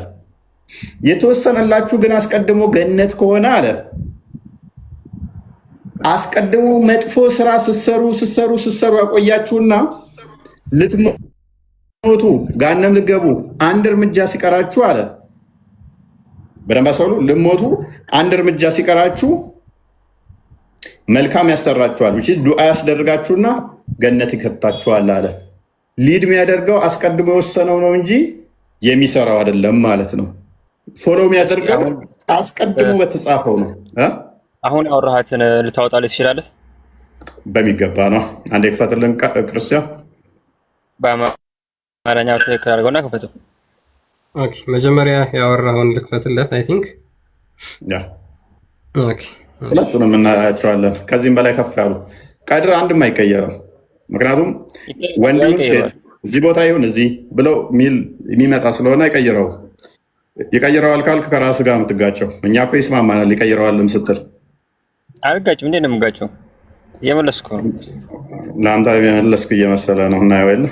የተወሰነላችሁ ግን አስቀድሞ ገነት ከሆነ አለ አስቀድሞ መጥፎ ስራ ስሰሩ ያቆያችሁና ልትሞቱ ገሃነም ልገቡ አንድ እርምጃ ሲቀራችሁ አለ በደንብ ልሞቱ አንድ እርምጃ ሲቀራችሁ መልካም ያሰራችኋል። ዱዓ ያስደርጋችሁና ገነት ይከታችኋል አለ። ሊድ የሚያደርገው አስቀድሞ የወሰነው ነው እንጂ የሚሰራው አይደለም ማለት ነው። ፎሎ የሚያደርገው አስቀድሞ በተጻፈው ነው። አሁን ያወራሃትን ልታወጣልህ ትችላለህ? በሚገባ ነው። አንዴ ክፈትልን ክርስቲያን። በአማርኛው ትክክል አድርገውና ክፈተው። ኦኬ መጀመሪያ ያወራውን ልክፈትለት። አይ ቲንክ ኦኬ ሁለቱንም እናያቸዋለን። ከዚህም በላይ ከፍ ያሉ ቀድር አንድም አይቀየርም። ምክንያቱም ወንድ ይሁን ሴት እዚህ ቦታ ይሁን እዚህ ብለው የሚመጣ ስለሆነ አይቀይረው። ይቀይረዋል ካልክ ከራስህ ጋር የምትጋጨው። እኛ እኮ ይስማማናል ይቀይረዋልም ስትል አልጋጭም። እንዴት ነው የምጋጨው? እየመለስኩ ለአንተ የመለስኩ እየመሰለ ነው። እናየው የለ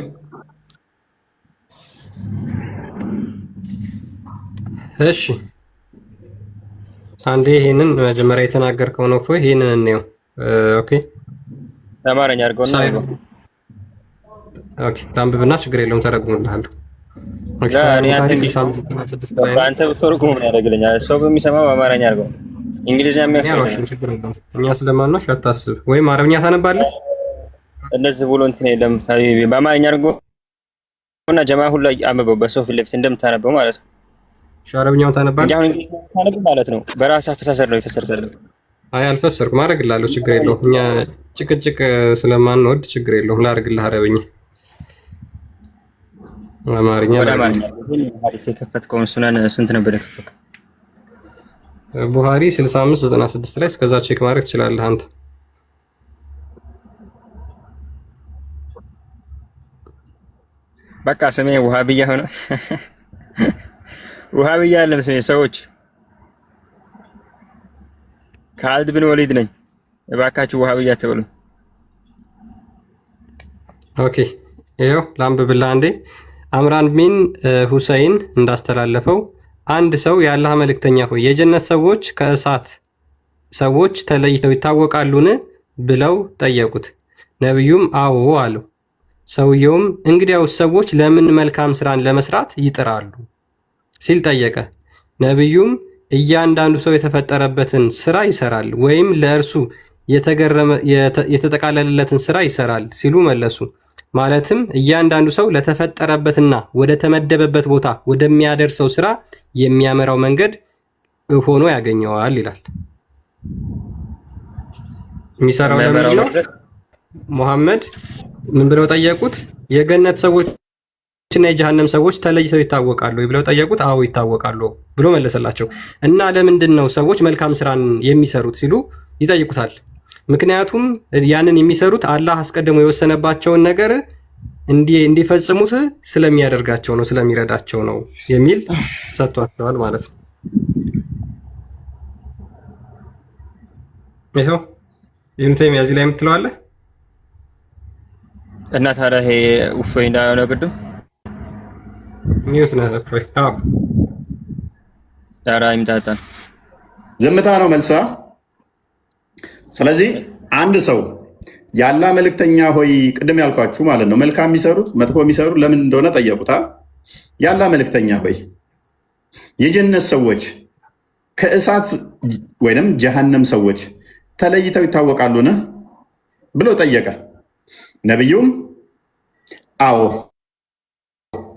እሺ አንዴ ይሄንን መጀመሪያ የተናገርከው ነው እኮ ይሄንን እንየው። ኦኬ አማርኛ አድርገውና ኦኬ ታንብብና ችግር የለውም ተረጉምልሃለሁ። ኦኬ አንተ ብትተረጉም ምን ያደርግልኛል? ሰው በሚሰማው በአማርኛ አድርገው። እንግሊዝኛ የሚያወራው ችግር የለውም። እኛ ስለማንነው አታስብ። ወይም አረብኛ ታነባለህ? እንደዚህ ብሎ እንትን የለም። በአማርኛ አድርገው እና ጀማ ሁሉ አንብበው በሰው ፊት ለፊት እንደምታነበው ማለት ነው። አረብኛውን ታነባለህ? ያው እንግሊዝኛ ማለት ነው። በራስ አፈሳሰር ነው የፈሰርከው። አይ አልፈሰርኩም፣ አደርግልሃለሁ ችግር የለውም። እኛ ጭቅጭቅ ስለማንወድ ችግር የለውም። ላደርግልህ አረብኛ አማርኛ ሐዲስ የከፈትከውን ሱናን ስንት ነበር የከፈትከው? ቡሃሪ 6596 ላይ እስከዛ ቼክ ማድረግ ትችላለህ አንተ። በቃ ስሜ ውሃብያ ሆነ። ውሃብያ አይደለም ስሜ። ሰዎች ካልድ ብን ወሊድ ነኝ። እባካችሁ ውሃብያ ተብሉ። ኦኬ ይኸው ላንብብልህ አንዴ። አምራን ቢን ሁሰይን እንዳስተላለፈው አንድ ሰው የአላህ መልእክተኛ ሆይ የጀነት ሰዎች ከእሳት ሰዎች ተለይተው ይታወቃሉን ብለው ጠየቁት። ነቢዩም አዎ አለው። ሰውየውም እንግዲያውስ ሰዎች ለምን መልካም ስራን ለመስራት ይጥራሉ ሲል ጠየቀ። ነቢዩም እያንዳንዱ ሰው የተፈጠረበትን ስራ ይሰራል ወይም ለእርሱ የተጠቃለለለትን ስራ ይሰራል ሲሉ መለሱ። ማለትም እያንዳንዱ ሰው ለተፈጠረበትና ወደ ተመደበበት ቦታ ወደሚያደርሰው ስራ የሚያመራው መንገድ ሆኖ ያገኘዋል ይላል። የሚሰራው ለምንድን ነው? ሙሐመድ ምን ብለው ጠየቁት? የገነት ሰዎችና የጀሃነም ሰዎች ተለይተው ይታወቃሉ ብለው ጠየቁት። አዎ ይታወቃሉ ብሎ መለሰላቸው። እና ለምንድን ነው ሰዎች መልካም ስራን የሚሰሩት ሲሉ ይጠይቁታል። ምክንያቱም ያንን የሚሰሩት አላህ አስቀድሞ የወሰነባቸውን ነገር እንዲፈጽሙት ስለሚያደርጋቸው ነው፣ ስለሚረዳቸው ነው የሚል ሰጥቷቸዋል ማለት ነው። ይሄው ይሁንተም ያዚ ላይ የምትለዋለህ እና ታዲያ ይሄ እፎይ እንዳለው ቅድም ሚዩት ነው እፎይ። አዎ ታዲያ ይምጣጣ ዝምታ ነው መልሳ። ስለዚህ አንድ ሰው የአላህ መልእክተኛ ሆይ ቅድም ያልኳችሁ ማለት ነው መልካም የሚሰሩት መጥፎ የሚሰሩት ለምን እንደሆነ ጠየቁታ። የአላህ መልእክተኛ ሆይ የጀነት ሰዎች ከእሳት ወይንም ጀሃነም ሰዎች ተለይተው ይታወቃሉን ብሎ ጠየቀ። ነብዩም አዎ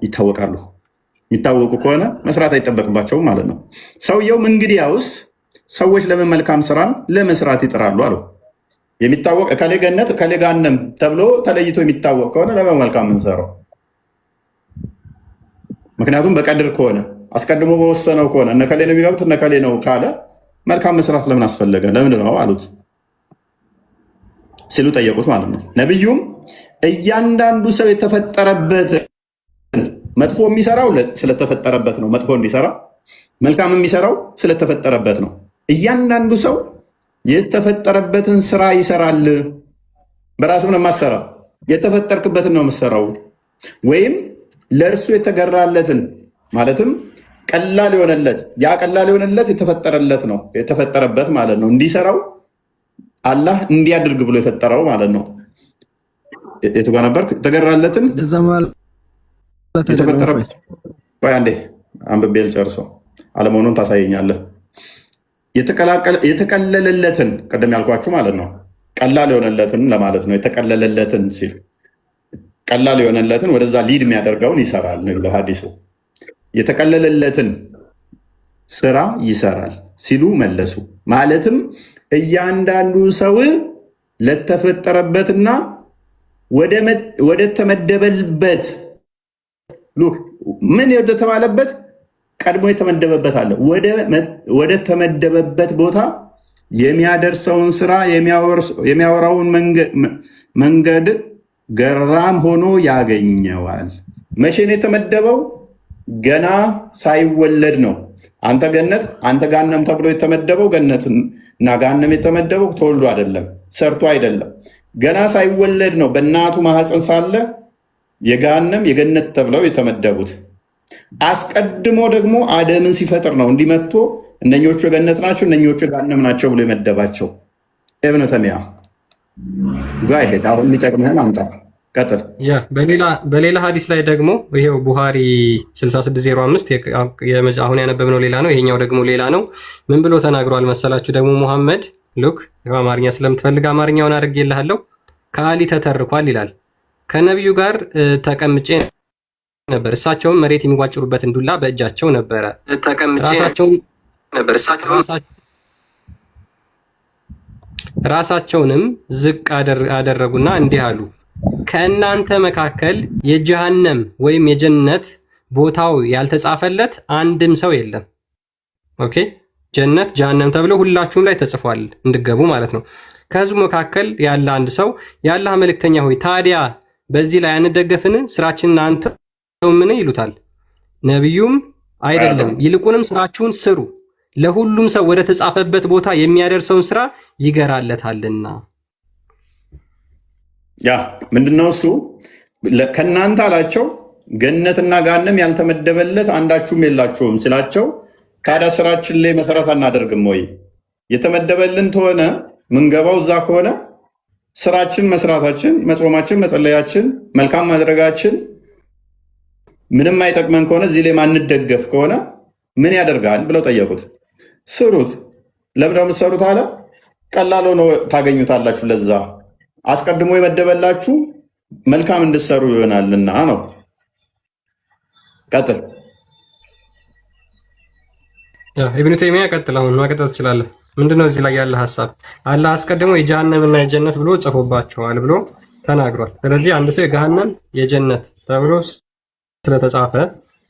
ይታወቃሉ። የሚታወቁ ከሆነ መስራት አይጠበቅባቸውም ማለት ነው። ሰውየውም እንግዲያውስ ሰዎች ለምን መልካም ስራን ለመስራት ይጥራሉ አለው። የሚታወቅ ከሌ ገነት ከሌ ገሃነም ተብሎ ተለይቶ የሚታወቅ ከሆነ ለምን መልካም እንሰራው? ምክንያቱም በቀድር ከሆነ አስቀድሞ በወሰነው ከሆነ እነከሌ ነው የሚገቡት እነከሌ ነው ካለ መልካም መስራት ለምን አስፈለገ? ለምንድን ነው አሉት ሲሉ ጠየቁት ማለት ነው። ነብዩም እያንዳንዱ ሰው የተፈጠረበት መጥፎ የሚሰራው ስለተፈጠረበት ነው መጥፎ እንዲሰራ፣ መልካም የሚሰራው ስለተፈጠረበት ነው። እያንዳንዱ ሰው የተፈጠረበትን ስራ ይሰራል። በራሱ ነው የማሰራ የተፈጠርክበትን ነው የምሰራው። ወይም ለእርሱ የተገራለትን ማለትም ቀላል የሆነለት ያ ቀላል የሆነለት የተፈጠረለት ነው የተፈጠረበት ማለት ነው። እንዲሰራው አላህ እንዲያደርግ ብሎ የፈጠረው ማለት ነው። የቱ ጋር ነበርክ? የተገራለትን የተፈጠረበት ወይ አንዴ አንብቤ ልጨርሰው አለመሆኑን ታሳየኛለህ። የተቀለለለትን ቀደም ያልኳችሁ ማለት ነው። ቀላል የሆነለትን ለማለት ነው። የተቀለለለትን ሲል ቀላል የሆነለትን ወደዛ ሊድ የሚያደርገውን ይሰራል ነው ሐዲሱ። የተቀለለለትን ስራ ይሰራል ሲሉ መለሱ። ማለትም እያንዳንዱ ሰው ለተፈጠረበትና ወደ ተመደበልበት ምን ወደ ተባለበት ቀድሞ የተመደበበት አለ። ወደ ተመደበበት ቦታ የሚያደርሰውን ስራ የሚያወራውን መንገድ ገራም ሆኖ ያገኘዋል። መቼ ነው የተመደበው? ገና ሳይወለድ ነው። አንተ ገነት አንተ ጋነም ተብሎ የተመደበው ገነት እና ጋነም የተመደበው ተወልዶ አይደለም፣ ሰርቶ አይደለም። ገና ሳይወለድ ነው። በእናቱ ማህፀን ሳለ የጋነም የገነት ተብለው የተመደቡት። አስቀድሞ ደግሞ አደምን ሲፈጥር ነው እንዲመጥቶ እነኞቹ የገነት ናቸው እነኞቹ የጋነም ናቸው ብሎ የመደባቸው። ኢብኑ ተይሚያ ጋር ሄድ። አሁን የሚጠቅምህን አምጣ ቀጥል። በሌላ ሀዲስ ላይ ደግሞ ይሄው ቡሃሪ 6605 አሁን ያነበብነው ሌላ ነው፣ ይሄኛው ደግሞ ሌላ ነው። ምን ብሎ ተናግሯል መሰላችሁ? ደግሞ ሙሐመድ ሉክ አማርኛ ስለምትፈልግ አማርኛውን አድርጌልሃለሁ። ከአሊ ተተርኳል ይላል። ከነቢዩ ጋር ተቀምጬ ነበር፣ እሳቸውም መሬት የሚዋጭሩበትን ዱላ በእጃቸው ነበረ። ራሳቸውንም ዝቅ አደረጉና እንዲህ አሉ፣ ከእናንተ መካከል የጀሃነም ወይም የጀነት ቦታው ያልተጻፈለት አንድም ሰው የለም። ኦኬ፣ ጀነት ጀሃነም ተብሎ ሁላችሁም ላይ ተጽፏል እንድገቡ ማለት ነው። ከህዝቡ መካከል ያለ አንድ ሰው የአላህ መልእክተኛ ሆይ ታዲያ በዚህ ላይ አንደገፍን? ስራችንን አንተ ምን ይሉታል? ነቢዩም አይደለም፣ ይልቁንም ስራችሁን ስሩ፣ ለሁሉም ሰው ወደ ተጻፈበት ቦታ የሚያደርሰውን ስራ ይገራለታልና። ያ ምንድነው እሱ? ከእናንተ አላቸው ገነትና ጋነም ያልተመደበለት አንዳችሁም የላችሁም ስላቸው፣ ታዲያ ስራችን ላይ መሰረት አናደርግም ወይ? የተመደበልን ተሆነ ምንገባው እዛ ከሆነ ስራችን መስራታችን፣ መጾማችን፣ መጸለያችን፣ መልካም ማድረጋችን ምንም አይጠቅመን ከሆነ እዚህ ላይ ማንደገፍ ከሆነ ምን ያደርጋል ብለው ጠየቁት። ስሩት። ለምንድነው የምትሰሩት አለ። ቀላል ሆኖ ታገኙታላችሁ። ለዛ አስቀድሞ የመደበላችሁ መልካም እንድትሰሩ ይሆናልና ነው። ቀጥል። ኢብኑ ተይሚያ ቀጥል። አሁን ማቀጠል ትችላለህ። ምንድነው እዚህ ላይ ያለ ሐሳብ? አላህ አስቀድሞ የጀሃነምና የጀነት ብሎ ጽፎባቸዋል ብሎ ተናግሯል። ስለዚህ አንድ ሰው የገሃነም የጀነት ተብሎ ስለተጻፈ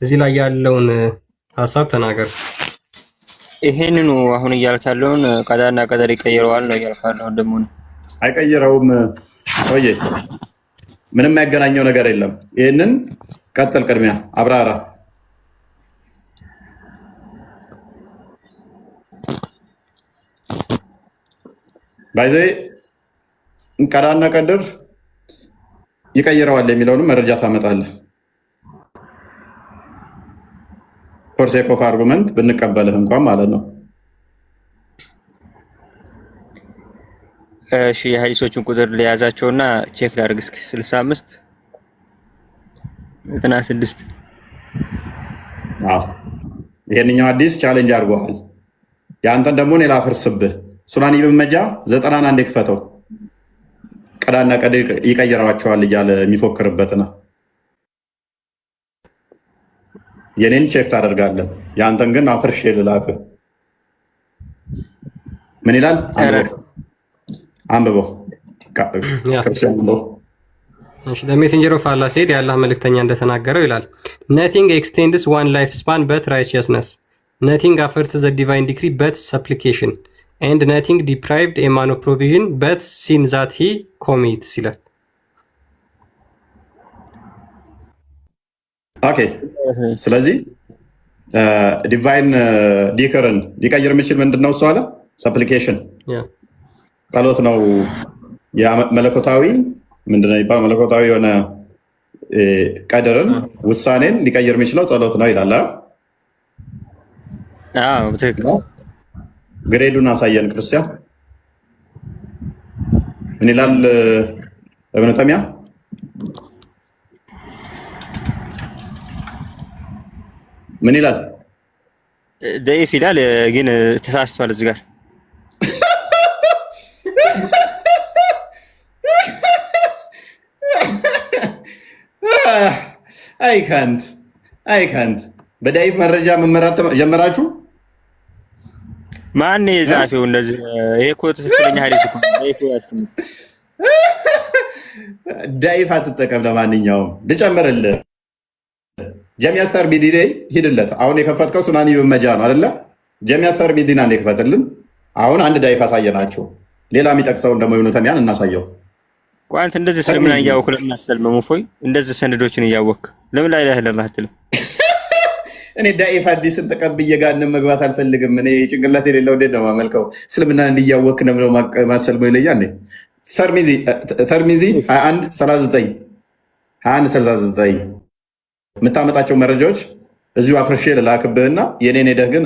እዚህ ላይ ያለውን ሐሳብ ተናገር። ይሄንኑ አሁን እያልክ ያለውን ቀዳና ቀደር ይቀይረዋል ነው እያልክ ያለው? ደግሞ አይቀይረውም። ቆይ ምንም ያገናኘው ነገር የለም። ይሄንን ቀጥል። ቅድሚያ አብራራ። ባይዘ ቀዳና ቀድር ይቀይረዋል የሚለውንም መረጃ ታመጣለህ። ፎር ሴክ ኦፍ አርጉመንት ብንቀበልህ እንኳን ማለት ነው። እሺ የሐዲሶቹን ቁጥር ለያዛቸውና ቼክ ላድርግ እስኪ 65 96 ይሄንኛው አዲስ ቻሌንጅ አድርጓል። የአንተን ደግሞ እኔ ላፍርስብህ። ሱናን ኢብን መጃ 90 አንዴ ክፈተው። ቀዳና ቀድር ይቀይረዋቸዋል እያለ የሚፎክርበት ነው። የኔን ቼክ ታደርጋለህ፣ የአንተን ግን አፍርሼ ልላክህ። ምን ይላል? አንብበው። The messenger of Allah said የአላህ መልእክተኛ እንደተናገረው ይላል nothing extends one life span but righteousness, nothing averts the divine decree but supplication, and nothing deprived a man of provision but sin that he commits ይላል። ኦኬ። ስለዚህ ዲቫይን ዲከርን ሊቀይር የሚችል ምንድነው? እሱ አለ ሰፕሊኬሽን ጸሎት ነው። መለኮታዊ ምንድነው ይባል? መለኮታዊ የሆነ ቀደርን ውሳኔን ሊቀይር የሚችለው ጸሎት ነው ይላል። በትክክል ግሬዱን አሳየን ክርስቲያን። ምን ይላል እብነ ተሚያ? ምን ይላል? ደኢፍ ይላል፣ ግን ተሳስቷል እዚህ ጋር። አይካንት በዳይፍ መረጃ መመራት ጀመራችሁ። ማን የጻፈው እንደዚህ? ይሄ እኮ ትክክለኛ ሐዲስ እኮ ዳይፍ አትጠቀም። ለማንኛውም ልጨምርልህ፣ ጀሚዓ ተርሚዚ ላይ ሂድለት። አሁን የከፈትከው ሱናኒ በመጃ ነው አይደለ? ጀሚዓ ተርሚዚን አንዴ ክፈትልን። አሁን አንድ ዳይፍ አሳየናችሁ። ሌላ የሚጠቅሰውን ደግሞ ኢብኑ ተይሚያን እናሳየው። ቋንት እንደዚህ ስለምን ያወኩ ለምን አሰልመው ፎይ እንደዚህ ሰነዶችን ያወክ ለምን ላይ ኢላሀ ኢላላህ አትልም? እኔ ዳኢፍ ሐዲስን ተቀብዬ ጋንም መግባት አልፈልግም። እኔ ጭንቅላት የሌለው እንዴት ነው ማመልከው? እስልምና እንዲያወክ ነው ማሰልመው ይለያል። ተርሚዚ 2139 የምታመጣቸው መረጃዎች እዚሁ አፍርሼ ልላክብህና የኔን ሄደህ ግን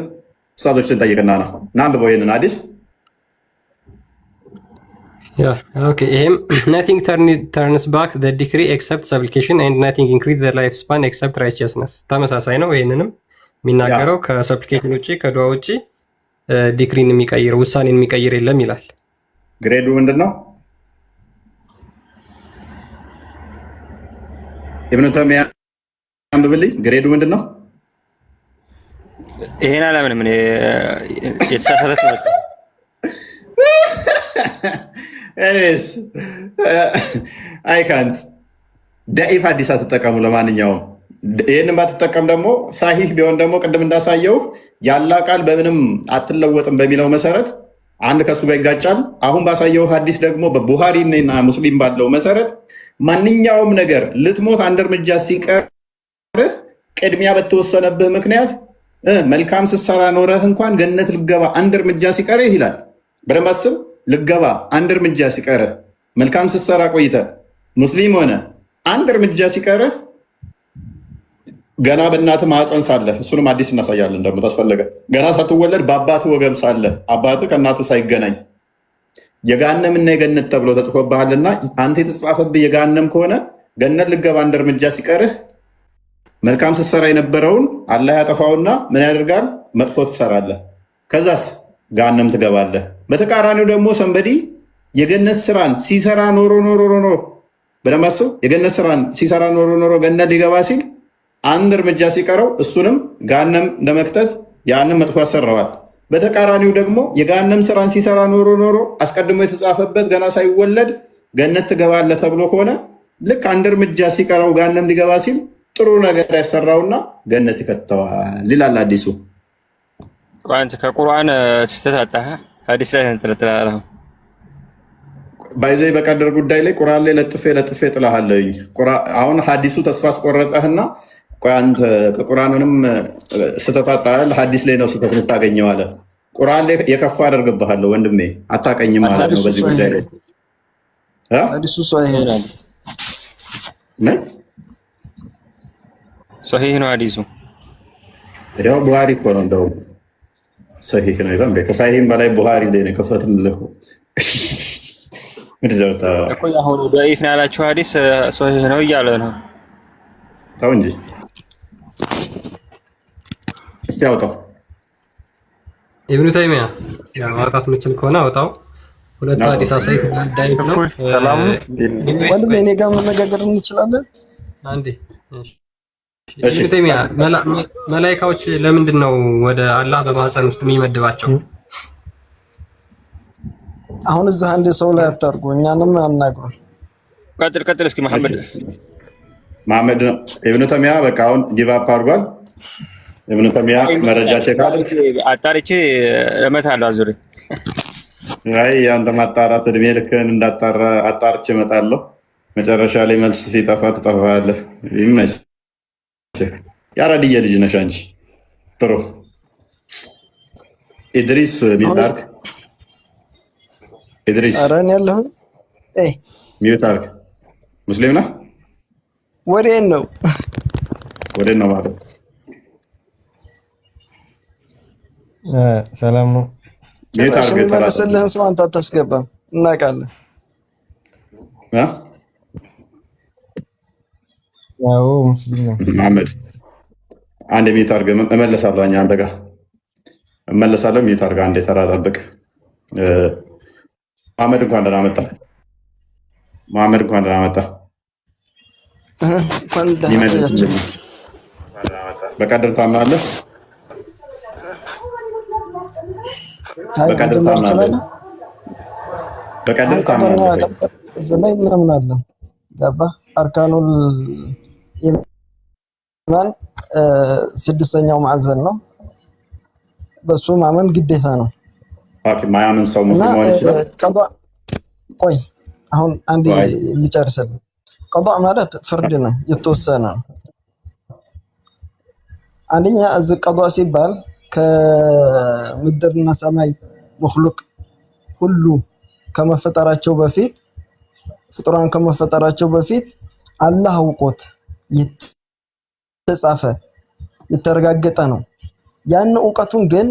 ኡስታዞችን ጠይቅና ነው እና አንብበው ይሄንን ሐዲስ። ይሄም nothing turns back the decree except supplication and nothing increase the lifespan except righteousness ተመሳሳይ ነው። ይሄንንም የሚናገረው ከሰፕሊኬሽን ውጪ ከዱዓ ውጪ ዲክሪን የሚቀይር ውሳኔን የሚቀይር የለም ይላል። ግሬዱ ምንድነው? ኢብኑ ተይሚያ አንብብልኝ። ግሬዱ ምንድነው? ይሄን አላምንም እኔ የተሳሳተ ነው። እኔስ አይካንት ዳኢፍ ሐዲስ አትጠቀሙ። ለማንኛውም ይህንን ባትጠቀም ደግሞ ሳሂህ ቢሆን ደግሞ ቅድም እንዳሳየው ያላ ቃል በምንም አትለወጥም በሚለው መሰረት አንድ ከሱ ጋር ይጋጫል። አሁን ባሳየው ሐዲስ ደግሞ በቡሃሪ እና ሙስሊም ባለው መሰረት ማንኛውም ነገር ልትሞት አንድ እርምጃ ሲቀርህ ቅድሚያ በተወሰነብህ ምክንያት መልካም ስትሰራ ኖረህ እንኳን ገነት ልገባ አንድ እርምጃ ሲቀርህ ይላል። በደንብ አስብ። ልገባ አንድ እርምጃ ሲቀርህ መልካም ስትሰራ ቆይተህ ሙስሊም ሆነ አንድ እርምጃ ሲቀርህ ገና በእናትህ ማህፀን ሳለህ፣ እሱንም አዲስ እናሳያለን ደግሞ ታስፈለገ ገና ሳትወለድ በአባትህ ወገብ ሳለህ አባትህ ከእናትህ ሳይገናኝ የገሃነም እና የገነት ተብሎ ተጽፎብሃልና አንተ የተጻፈብህ የገሃነም ከሆነ ገነት ልገባ አንድ እርምጃ ሲቀርህ መልካም ስትሰራ የነበረውን አላህ ያጠፋውና ምን ያደርጋል? መጥፎ ትሰራለህ። ከዛስ ገሃነም ትገባለህ። በተቃራኒው ደግሞ ሰንበዲ የገነት ስራን ሲሰራ ኖሮ በደንብ አስብ። የገነት ስራን ሲሰራ ኖሮ ገነት ሊገባ ሲል አንድ እርምጃ ሲቀረው እሱንም ገሃነም ለመክተት ያንን መጥፎ ያሰራዋል። በተቃራኒው ደግሞ የገሃነም ስራን ሲሰራ ኖሮ አስቀድሞ የተጻፈበት ገና ሳይወለድ ገነት ትገባለህ ተብሎ ከሆነ ልክ አንድ እርምጃ ሲቀረው ገሃነም ሊገባ ሲል ጥሩ ነገር ያሰራውና ገነት ይከተዋል ይላል አዲሱ። አንተ ከቁርአን ስተታጣህ ሐዲስ ላይ ተንጠለጥላለህ። ባይዘይ በቀደር ጉዳይ ላይ ቁርአን ላይ ለጥፌ ጥላሃለኝ። አሁን ሐዲሱ ተስፋ አስቆረጠህና አንተ ከቁርአኑንም ስተታጣህ ሐዲስ ላይ ነው ስተት ልታገኘው አለ። ቁርአን ላይ የከፋ አደርግብሃለሁ ወንድሜ፣ አታቀኝም ማለት ነው በዚህ ጉዳይ ላይ ሐዲሱ ሷሂህ ነው። ሷሂህ ነው ሐዲሱ። ያው ቡሃሪ እኮ ነው እንደው ሰሂህ ነው ይላል። ከሳሂህም በላይ ቡሃሪ ላይ ነው ከፈትንልህ እኮ አሁን ዳኢፍ ነው ያላችሁ ሐዲስ ሷሂህ ነው እያለ ነው። ተው እንጂ እስቲ አውጣው። ኢብኑ ተይሚያ ማውጣት የምችል ከሆነ አውጣው። ሁለቱ ሐዲስ አሳይት ዳኢፍ ነው። ሰላም ወንድሜ፣ እኔ ጋር መነጋገር እንችላለን አንዴ? ኢብኑ ተይሚያ መላኢካዎች ለምንድን ነው ወደ አላህ በማህፀን ውስጥ የሚመድባቸው? አሁን እዛ አንድ ሰው ላይ አታርጉ፣ እኛንም አናግሩ። ቀጥል እስኪ መሐመድ ነው ኢብኑ ተይሚያ። በቃ አሁን ጊቭ አፕ አድርጓል ኢብኑ ተይሚያ። መረጃ ቼክ አጣርቼ እመታለሁ አዙሪ። አይ አንተ ማጣራት እድሜ ልክህን እንዳጣራ አጣርቼ እመጣለሁ። መጨረሻ ላይ መልስ ሲጠፋ ትጠፋለህ። ይመች ያራድየ ልጅ ነሽ አንቺ። ጥሩ ኢድሪስ ሚውት ኢድሪስ አረን ያለው ሚውት አርግ። ሙስሊም ነህ? ወዴት ነው ማለት ሰላም ነው። ሚውት አርግ። መልስልህን ሰው አንተ አታስገባም እናውቃለን። ያው ሙስሊም ነው መሐመድ። አንድ ሚውት አርግ። እመለሳለሁ። አንተ ጋር እመለሳለሁ። ሚውት አርግ። አንዴ ተራ ጠብቅ። መሐመድ እንኳን ደህና መጣ። መሐመድ እንኳን ደህና መጣ። በቀድር ታምናለህ? በቀድር ታምናለህ? ዘላይ ምናምን አለ ገባ አርካኑል ኢማን ስድስተኛው ማዕዘን ነው። በሱ ማመን ግዴታ ነው። ማያምን ሰው ሙስሊም ሆነ ይችላል። ቆይ አሁን አንድ ልጨርስልህ። ቀዷ ማለት ፍርድ ነው፣ የተወሰነ ነው። አንደኛ እዚህ ቀዷ ሲባል ከምድርና ሰማይ መخلوቅ ሁሉ ከመፈጠራቸው በፊት ፍጡራን ከመፈጠራቸው በፊት አላህ አውቆት የተጻፈ የተረጋገጠ ነው። ያን ዕውቀቱን ግን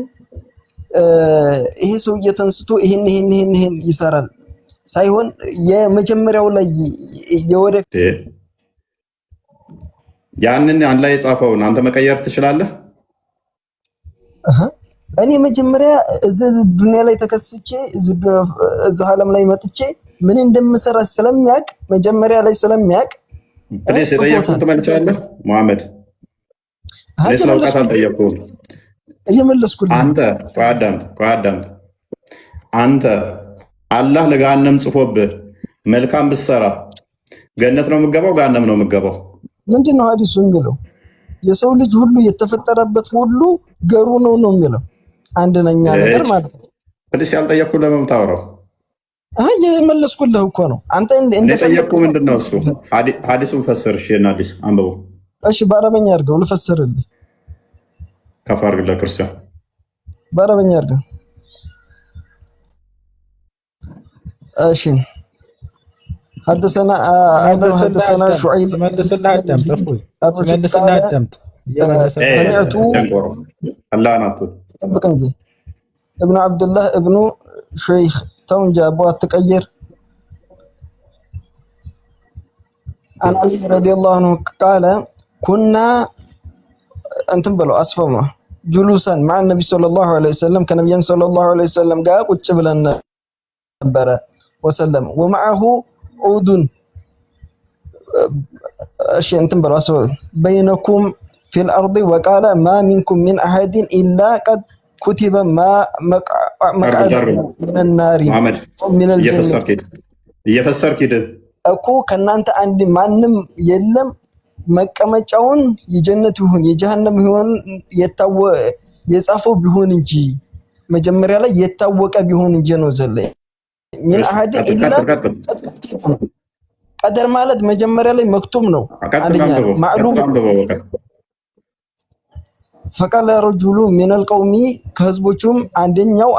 ይሄ ሰው እየተንስቶ ይሄን ይሰራል ሳይሆን የመጀመሪያው ላይ ያንን አላህ የጻፈውን አንተ መቀየር ትችላለህ? እኔ መጀመሪያ እዚህ ዱንያ ላይ ተከስቼ እዚህ ዓለም ላይ መጥቼ ምን እንደምሰራ ስለሚያቅ መጀመሪያ ላይ ስለሚያቅ እኔ ስለየኩት ትመልሳለህ መሐመድ። እኔ ስለውቀት አልጠየቅኩም። እየመለስኩልህ አንተ አንተ አላህ ለገሃነም ጽፎብህ መልካም ብትሰራ ገነት ነው የምትገባው ገሃነም ነው የምትገባው? ምንድነው ሐዲሱ የሚለው? የሰው ልጅ ሁሉ የተፈጠረበት ሁሉ ገሩ ነው የሚለው አንደኛ ነገር ማለት ነው። ሐዲስ ያልጠየቅኩህ ለምን የምታወራው? የመለስኩልህ እኮ ነው። አንተ እንደጠየቅኩህ ምንድነው እሱ? ሐዲሱን ፈስር። እሺ እና ሐዲስ አንብበው። እሺ በአረበኛ አድርገው ልፈስርልህ። ከፍ አድርግልህ ክርስቲያን በአረበኛ አድርገው። እሺ حدثنا آدم حدثنا شعيب ملسنا الدم صفوي ملسنا الدم سمعت الله نطول طبقا جي ابن عبد الله ابن شيخ تون جابوا التقير عن علي رضي الله عنه قال كنا انتم بلو اسفما جلوسا مع النبي صلى الله عليه وسلم كنبي صلى الله عليه وسلم قال ቁጭ ብለን ነበር وسلم ومعه عود شيء انتم براسو بينكم في الارض وقال ما منكم من احد الا قد كتب ما مقعد من النار من الجنه እየፈሰርክ ሂድ እኮ ከናንተ አንድ ማንም የለም መቀመጫውን የጀነት ይሁን የጀሃነም ይሁን የጻፈው ቢሆን እንጂ መጀመሪያ ላይ የታወቀ ቢሆን እንጂ ነው ዘለ من أحد إلا قدر مالت مجمرة لي مكتوم نو معلوم. فقال رجل من القوم كهزبوشم عندن يو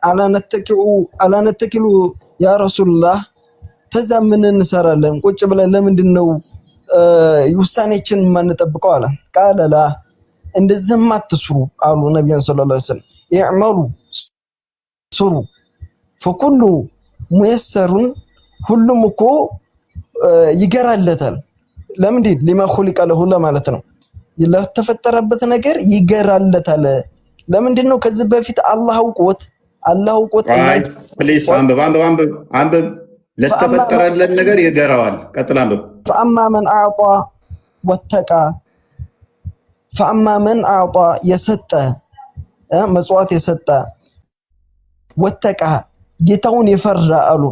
على نتكل يا رسول الله تزامن نسر لهم قلت بلا لمن دنو يوسانيشن ما نتبقوا على قال لا عند الزمات تسرو قالوا النبي صلى الله عليه وسلم يعملوا ስሩ فكل ميسر ሁሉም እኮ ይገራለታል። ለምን لما خلق له ለማለት ነው። ለተፈጠረበት ነገር ይገራለታል። ለምንድን ነው ከዚህ በፊት አላህ አውቆት ፕሊስ አንብብ ለተፈጠረለት ነገር ይገራዋል። ቀጥል አንብብ። فأما من أعطى واتقى فأما من أعطى የሰጠ መጽዋት የሰጠ ወተቃ ጌታውን የፈራ አሉ።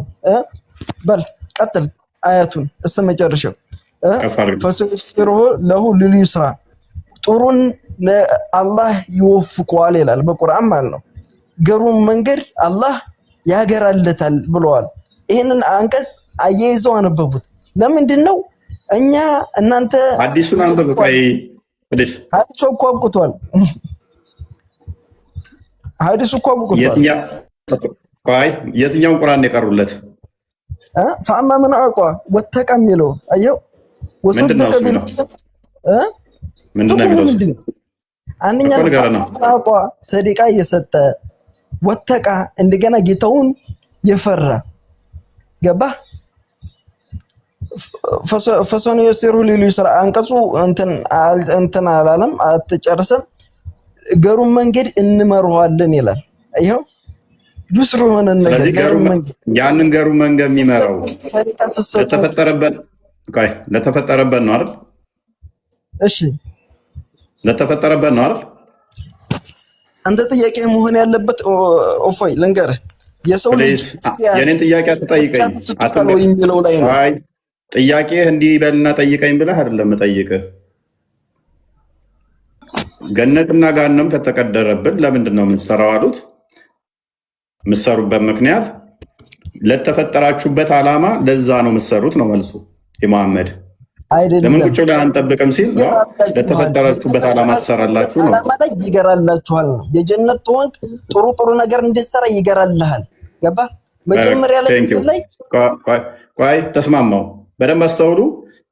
በል ቀጥል አያቱን እስከመጨረሻው فسيسره له لليسرى ጥሩን አላህ ይወፍቀዋል ይላል በቁርአን ማለት ነው። ገሩን መንገድ አላህ ያገራለታል ብለዋል። ይሄንን አንቀጽ አያይዘው አነበቡት። ለምንድን ነው እኛ እናንተ አዲሱን አንብብ። ቆይ ፕሊስ። ሐዲሱ እኮ አብቅቷል። ሐዲሱ እኮ አብቅቷል። የትኛውን ቁርአን የቀሩለት? ፈአማ መን አዕጣ ወተቃ የሚለው አየው። ወሰደቀ ቢል ምንድን ነው የሚለው? አንደኛ አዕጣ ሰደቃ እየሰጠ ወተቃ እንደገና ጌታውን የፈራ ገባ። ፈሰኑ የሲሩ ሊሉ ይስራ አንቀጹ እንትን አላለም አትጨርስም። ገሩን መንገድ እንመርዋለን ይላል። ይሄው ዩስሩ የሆነ ነገር ገሩን መንገድ ያንን ገሩን መንገድ የሚመራው ለተፈጠረበት ነው አይደል? እሺ ለተፈጠረበት ነው አይደል? አንተ ጥያቄ መሆን ያለበት ኦፎይ ልንገርህ፣ የሰው ልጅ የኔን ጥያቄ አትጠይቀኝ ወይ የሚለው ላይ ነው። አይ ጥያቄ እንዲህ በልና ጠይቀኝ ብለህ አይደለም ጠይቀህ። ገነትና ገሃነም ከተቀደረብን ለምንድን ነው የምንሰራው አሉት። የምትሰሩበት ምክንያት ለተፈጠራችሁበት ዓላማ ለዛ ነው የምትሰሩት ነው መልሱ የመሐመድ። ለምን ቁጭ ብለን አንጠብቅም ሲል ለተፈጠራችሁበት ዓላማ ትሰራላችሁ ነው። ዓላማ ላይ ይገራላችኋል ነው። የጀነት ትሆን ጥሩ ጥሩ ነገር እንድትሰራ ይገራልሃል። ገባ መጀመሪያ ላይ ቆይ ተስማማው። በደንብ አስተውሉ።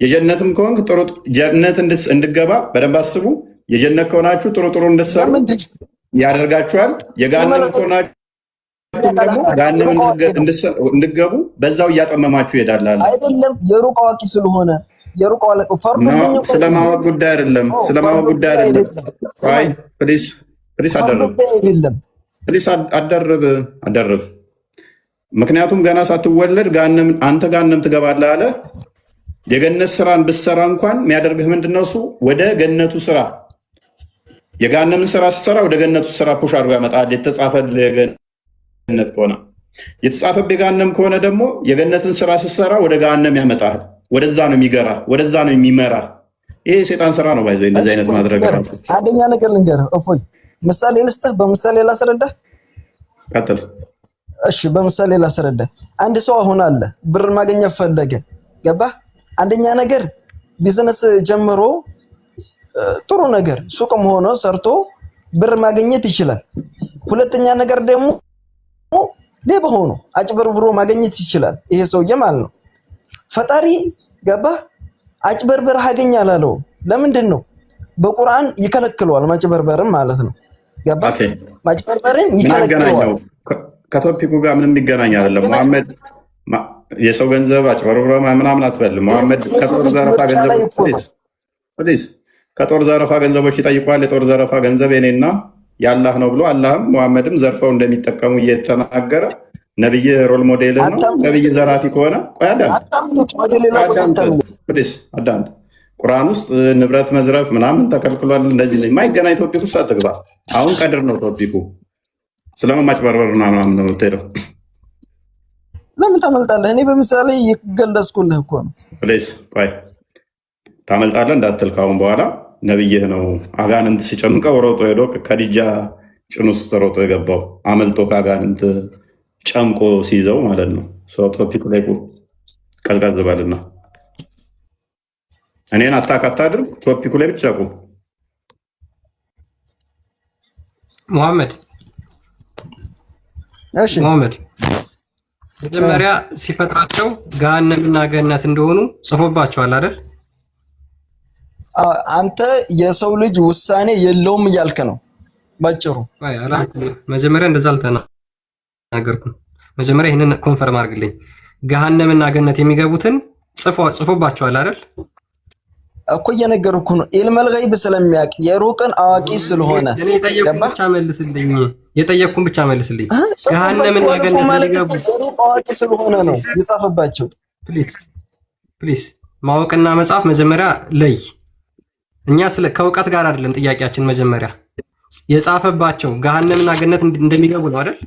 የጀነትም ከሆንክ ጥሩ ጀነት እንድገባ በደንብ አስቡ። የጀነት ከሆናችሁ ጥሩ ጥሩ እንድትሰሩ ያደርጋችኋል። የገሃነም ከሆናችሁ ደግሞ ገሃነም እንድገቡ በዛው እያጠመማችሁ ይሄዳል። አይደለም የሩቅ አዋቂ ስለሆነ የሩቅ አዋቂ ፈርዱ ስለማወቅ ጉዳይ አይደለም። ስለማወቅ ጉዳይ አይደለም። ቆይ ፕሊስ አደርብ። ምክንያቱም ገና ሳትወለድ አንተ ገሃነም ትገባለህ አለ። የገነት ስራን ብትሰራ እንኳን የሚያደርግህ ምንድነው? እሱ ወደ ገነቱ ስራ የገሃነምን ስራ ስትሰራ ወደ ገነቱ ስራ ፑሽ አድርጎ ያመጣል። የተጻፈልህ የገነት ከሆነ የተጻፈብህ የገሃነም ከሆነ ደግሞ የገነትን ስራ ስትሰራ ወደ ገሃነም ያመጣል። ወደዛ ነው የሚገራ፣ ወደዛ ነው የሚመራ። ይሄ የሰይጣን ስራ ነው። ባይዘው እንደዚህ አይነት ማድረግ ራሱ አንደኛ ነገር ልንገርህ። እፎይ ምሳሌ ልስጥህ። በምሳሌ ላስረዳህ። ቀጥል። እሺ በምሳሌ ላስረዳህ። አንድ ሰው አሁን አለ ብር ማግኘት ፈለገ። ገባ አንደኛ ነገር ቢዝነስ ጀምሮ ጥሩ ነገር ሱቅም ሆኖ ሰርቶ ብር ማግኘት ይችላል። ሁለተኛ ነገር ደግሞ ሌባ ሆኖ አጭበርብሮ ማግኘት ይችላል። ይሄ ሰውዬ ማለት ነው። ፈጣሪ ገባ አጭበርበር አገኛል አለው። ለምንድን ነው? በቁርአን ይከለክለዋል ማጭበርበርን ማለት ነው። ገባ ማጭበርበርን ይከለክለዋል። ከቶፒኩ ጋር ምንም የሚገናኝ አይደለም። መሐመድ የሰው ገንዘብ አጭበርብሮ ምናምን አትበል። መሐመድ ከጦር ዘረፋ ገንዘቦች ይጠይቋል። የጦር ዘረፋ ገንዘብ የኔና የአላህ ነው ብሎ አላህም መሐመድም ዘርፈው እንደሚጠቀሙ እየተናገረ ነብይ ሮል ሞዴል ነው። ነብይ ዘራፊ ከሆነ ቆይ አዳምጥ። ቁርአን ውስጥ ንብረት መዝረፍ ምናምን ተከልክሏል። እንደዚህ ነው የማይገናኝ ቶፒክ ውስጥ አትግባ። አሁን ቀድር ነው ቶፒኩ። ስለምን ማጭበርበር ምናምን ነው የምትሄደው? ለምን ታመልጣለህ? እኔ በምሳሌ የገለጽኩልህ እኮ ነው። ፕሊስ ቆይ ታመልጣለህ እንዳትል። ካሁን በኋላ ነብይህ ነው አጋንንት ሲጨምቀው ሮጦ ሄዶ ከዲጃ ጭን ውስጥ ሮጦ የገባው አመልጦ ከአጋንንት ጨምቆ ሲይዘው ማለት ነው። ቶፒክ ላይ ቀዝቀዝ በልና እኔን አታድርግ። ቶፒኩ ላይ ብቻ ቁም። መሐመድ መጀመሪያ ሲፈጥራቸው ገሃነምና ገነት እንደሆኑ ጽፎባቸዋል አይደል? አንተ የሰው ልጅ ውሳኔ የለውም እያልክ ነው ባጭሩ። መጀመሪያ እንደዛ አልተናገርኩም። መጀመሪያ ይህንን ኮንፈርም አድርግልኝ። ገሃነምና ገነት የሚገቡትን ጽፎባቸዋል አይደል? እኮ እየነገርኩ ነው። ኢልመል ገይብ ስለሚያውቅ የሩቅን አዋቂ ስለሆነ የጠየቅኩን ብቻ መልስልኝ። ገሃነምና ገነት የሚገቡ የሩቅ አዋቂ ስለሆነ ነው የጻፈባቸው። ፕሊዝ ማወቅና መጻፍ መጀመሪያ ለይ። እኛ ከእውቀት ጋር አይደለም ጥያቄያችን። መጀመሪያ የጻፈባቸው ገሃነምና ገነት እንደሚገቡ ነው አይደል?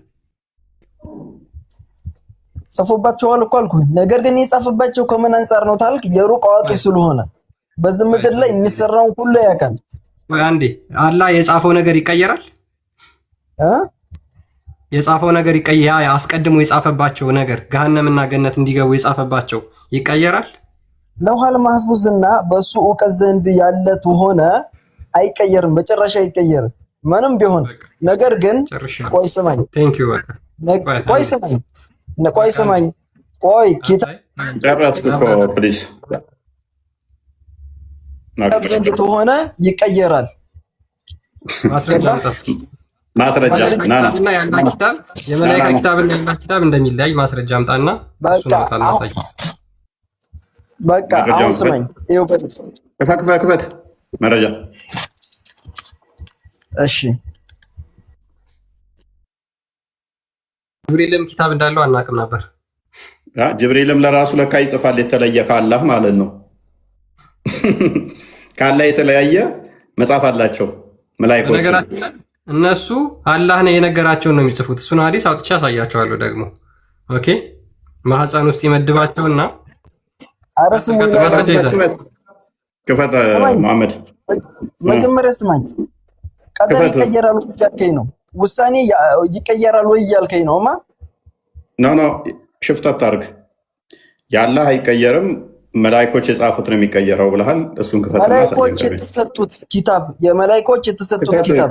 ጽፎባቸዋል እኮ አልኩህ። ነገር ግን የጻፈባቸው ከምን አንፃር ነው ታልክ? የሩቅ አዋቂ ስለሆነ በዚህ ምድር ላይ የሚሰራውን ሁሉ ያውቃል። ወይ አንዴ አላህ የጻፈው ነገር ይቀየራል? የጻፈው ነገር ይቀየራል? አስቀድሞ የጻፈባቸው ነገር ገሃነምና ገነት እንዲገቡ የጻፈባቸው ይቀየራል? ለውሃል ማህፉዝና በሱ ዕውቀት ዘንድ ያለ ሆነ አይቀየርም፣ በጭራሽ አይቀየርም ምንም ቢሆን። ነገር ግን ቆይ ስማኝ፣ ቆይ ኪታብ ዘንድ ሆነ ይቀየራል። ማስረጃ እና ያላ ኪታብ የመላእክት ኪታብና ያላ ኪታብ እንደሚለያይ ማስረጃ አምጣና በቃ አሁን ስማኝ፣ ይኸው ክፈት መረጃ። እሺ ጅብሪልም ኪታብ እንዳለው አናውቅም ነበር። ጅብሪልም ለራሱ ለካ ይጽፋል፣ የተለየ ካላህ ማለት ነው። ካላህ የተለያየ መጽሐፍ አላቸው መላእክቶች። እነሱ አላህ ነው የነገራቸውን ነው የሚጽፉት። እሱን ሐዲስ አውጥቼ አሳያቸዋለሁ ደግሞ። ኦኬ ማህፀን ውስጥ ይመድባቸውና አረስሙ ክፈት መሐመድ መጀመሪያ ስማኝ። ቀደር ይቀየራል እያልከኝ ነው፣ ውሳኔ ይቀየራል ወይ እያልከኝ ነው? ኖ ሽፍት አታርግ። የአላህ አይቀየርም፣ መላእክቶች የጻፉት ነው የሚቀየረው ብለሃል። እሱን ክፈት። መላእክቶች የተሰጡት ኪታብ የመላእክቶች የተሰጡት ኪታብ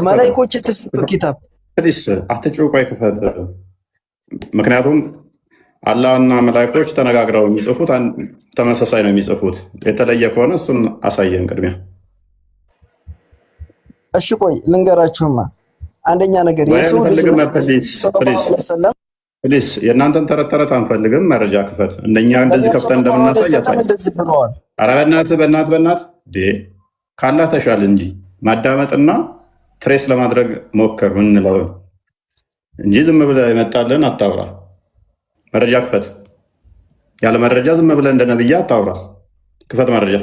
መላእክቶች የተሰጡት ኪታብ ፕሊስ አትጭውቋይ፣ ክፈት። ምክንያቱም አላህና መላእክቶች ተነጋግረው የሚጽፉት ተመሳሳይ ነው የሚጽፉት። የተለየ ከሆነ እሱን አሳየን ቅድሚያ። እሺ ቆይ ልንገራችሁማ። አንደኛ ነገር የሰው ልጅ ፕሊስ የእናንተን ተረት ተረት አንፈልግም። መረጃ ክፈት። እንደኛ እንደዚህ ከፍተን እንደምናሳይ ኧረ በእናትህ ካላህ ተሻል እንጂ ማዳመጥና ትሬስ ለማድረግ ሞክር ምንለው እንጂ ዝም ብለህ የመጣልን አታውራ። መረጃ ክፈት። ያለ መረጃ ዝም ብለህ እንደ ነብያ አታውራ። ክፈት መረጃ።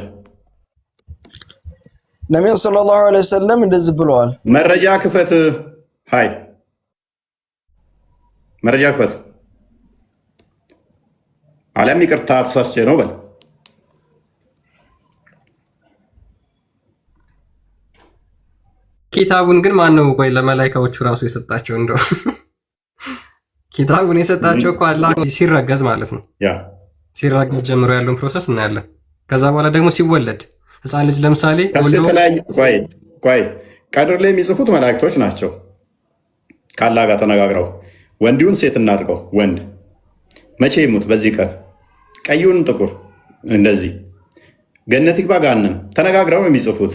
ነብዩ ሰለላሁ ዐለይሂ ወሰለም እንደዚህ ብለዋል። መረጃ ክፈት። ሃይ መረጃ ክፈት። አለም ይቅርታ ተሳስቼ ነው በል። ኪታቡን ግን ማነው ቆይ ለመላእክቶቹ ራሱ የሰጣቸው? እንደው ኪታቡን የሰጣቸው እኮ አላህ ሲረገዝ ማለት ነው። ሲረገዝ ጀምሮ ያለውን ፕሮሰስ እናያለን። ከዛ በኋላ ደግሞ ሲወለድ ህፃን ልጅ ለምሳሌ ቆይ ቀድር ላይ የሚጽፉት መላእክቶች ናቸው። ከአላህ ጋር ተነጋግረው ወንዲውን ሴት እናድርገው። ወንድ መቼ ይሙት በዚህ ቀን፣ ቀዩን ጥቁር፣ እንደዚህ ገነት ይግባ ጋንም ተነጋግረው ነው የሚጽፉት።